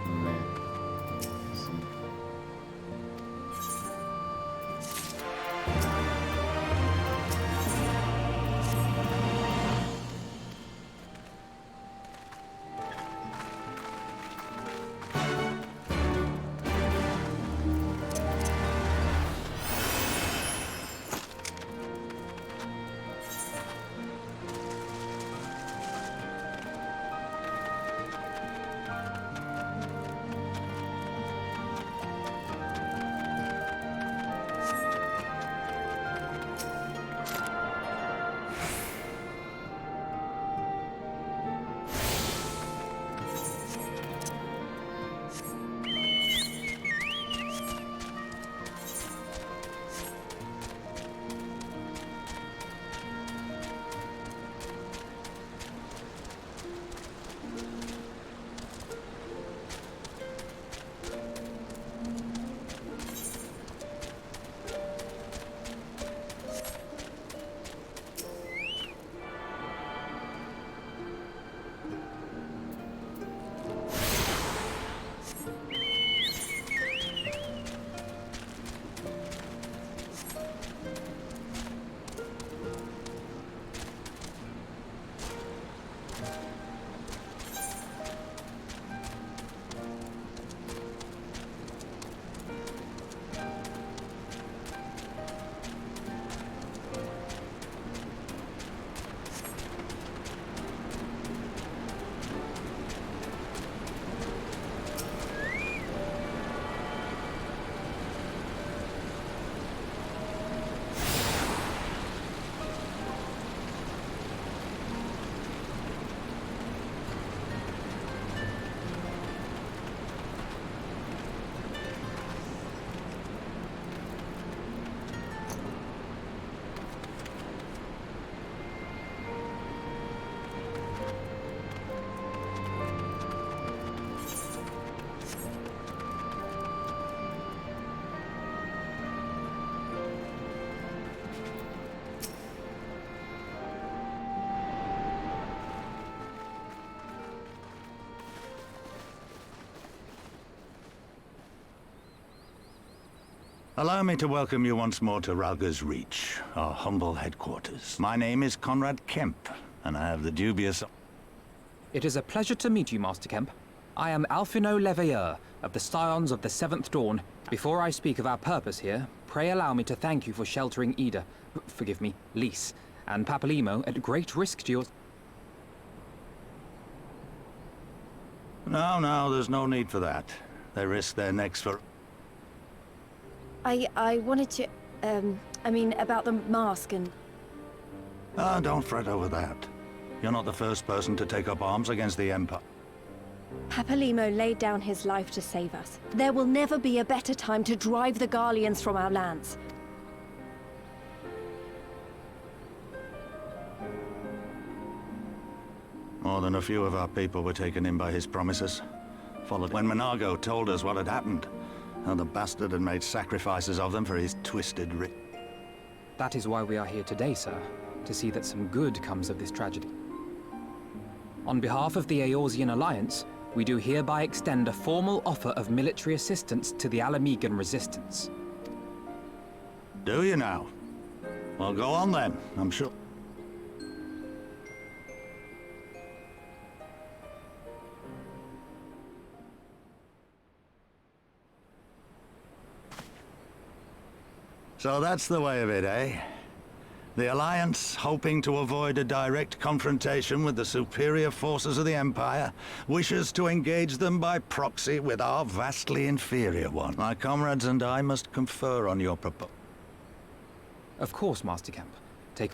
man. Let's see. Allow me to welcome you once more to Ralga's Reach, our humble headquarters. My name is Conrad Kemp, and I have the dubious... It is a pleasure to meet you, Master Kemp. I am Alphino Leveilleur, of the Scions of the Seventh Dawn. Before I speak of our purpose here, pray allow me to thank you for sheltering Ida, forgive me, Lys, and Papalimo at great risk to your... No, there's no need for that. They risk their necks for... I wanted to, I mean, about the mask and... Ah, don't fret over that. You're not the first person to take up arms against the Empire. Papalimo laid down his life to save us. There will never be a better time to drive the Garleans from our lands. than a few of our people were taken in by his promises. Followed when Monago told us what had happened, how the bastard had made sacrifices of them for his twisted That is why we are here today, sir, to see that some good comes of this tragedy. On behalf of the Eorzean Alliance, we do hereby extend a formal offer of military assistance to the Alamegan resistance. Do you now? Well, go on then, I'm sure. So that's the way of it, eh? The Alliance, hoping to avoid a direct confrontation with the superior forces of the Empire, wishes to engage them by proxy with our vastly inferior one. My comrades and I must confer on your proposal. Of course, Master Kemp. Take...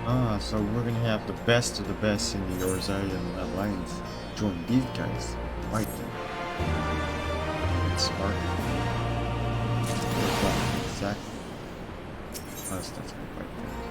Ah, so we're gonna have the best of the best in the Eorzean Alliance join these guys. Right. Smart. Exactly. That's gonna be quite good.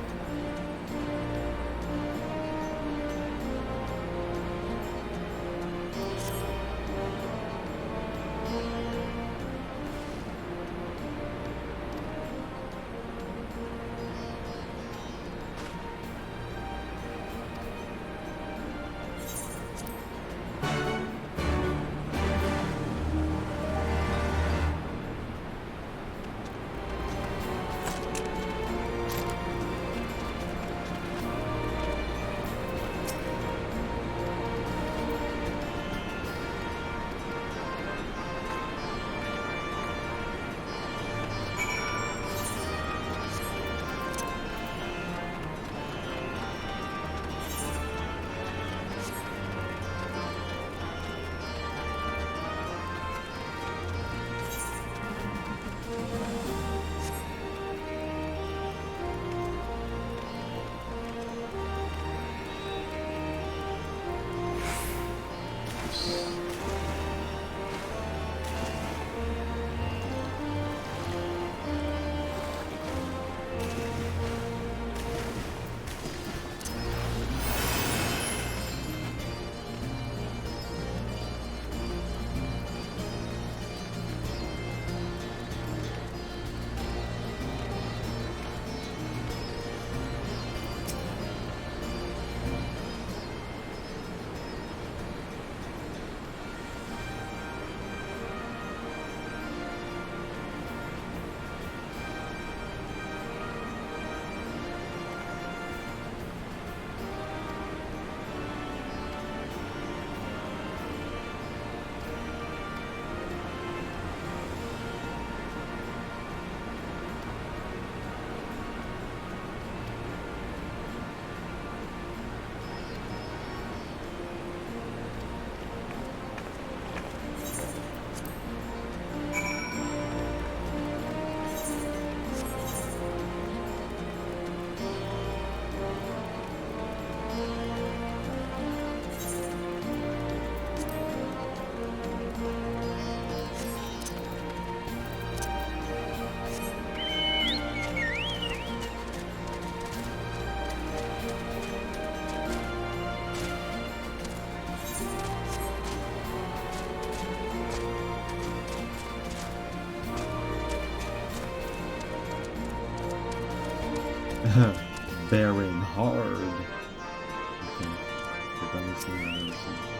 Bearing hard. Okay. We're gonna see another scene.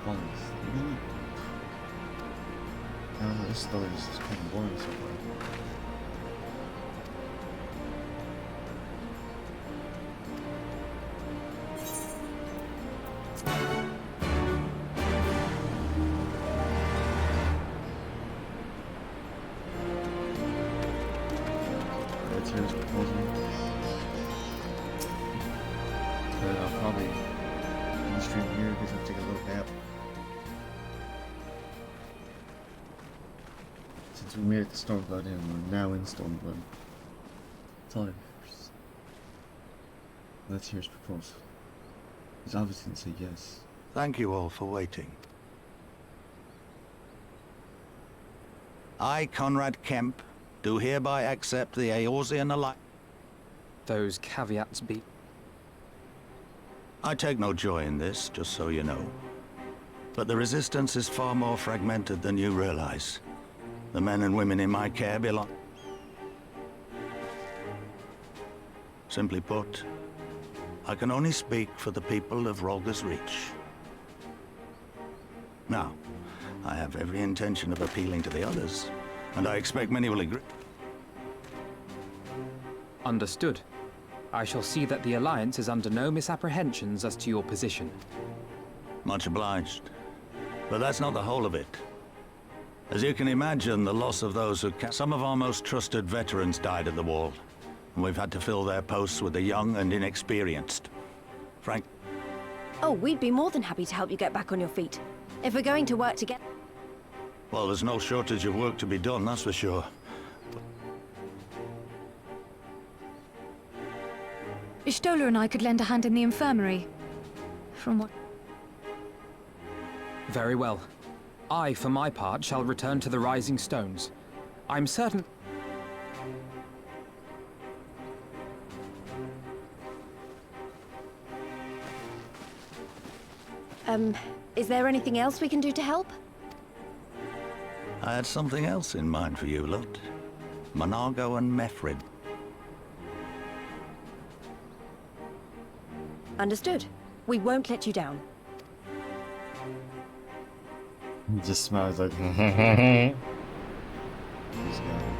pointless. Really? I don't know, this story is just kind of boring so far. That's his proposal. But I'll probably end the stream here because I'll take a little nap. Since we made it to Stormblood and we're now in Stormblood. That's all that matters. Let's hear his proposal. He's obviously gonna say yes. Thank you all for waiting. I, Conrad Kemp, do hereby accept the Eorzean Alliance. Those caveats be... I take no joy in this, just so you know. But the Resistance is far more fragmented than you realize. The men and women in my care belong... Simply put, I can only speak for the people of Rolga's Reach. Now, I have every intention of appealing to the others, and I expect many will agree. Understood. I shall see that the Alliance is under no misapprehensions as to your position. Much obliged. But that's not the whole of it. As you can imagine, the loss of those who some of our most trusted veterans died at the wall, and we've had to fill their posts with the young and inexperienced. Frank... Oh, we'd be more than happy to help you get back on your feet. If we're going to work together... Well, there's no shortage of work to be done, that's for sure. Ishtola and I could lend a hand in the infirmary. From what... Very well. I, for my part, shall return to the Rising Stones. I'm certain... Is there anything else we can do to help? I had something else in mind for you, Lot. Monargo and Mefrid. Understood. We won't let you down. He just smiles like, he's gone.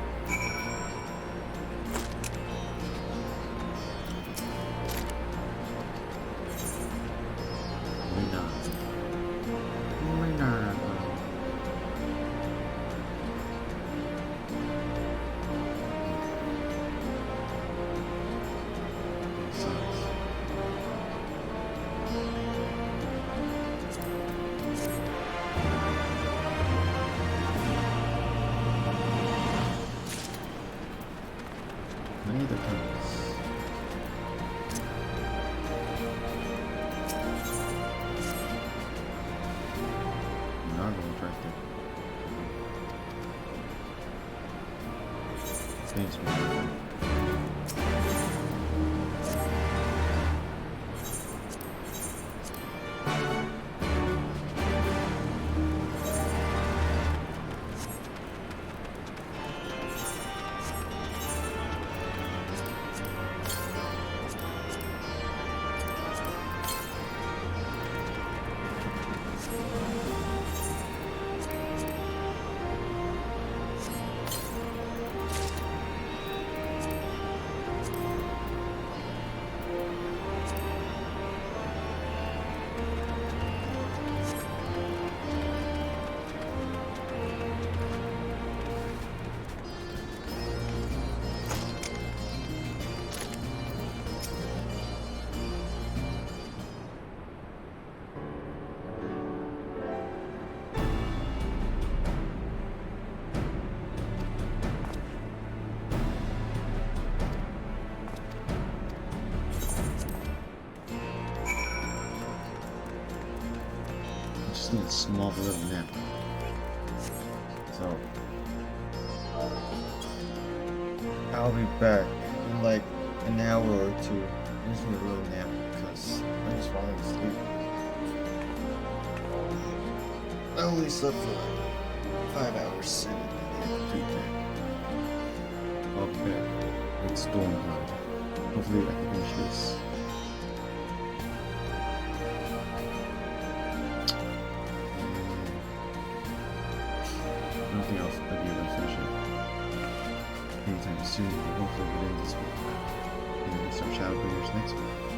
Just need a small little nap. So I'll be back in like an hour or two. I just need a little nap because I'm just falling asleep. I only slept for like 5 hours and I need to do that. I'll be back with Stormblood. Hopefully I can finish this. be able to finish it anytime soon, but hopefully within this week. And we can start Shadowbringers next week.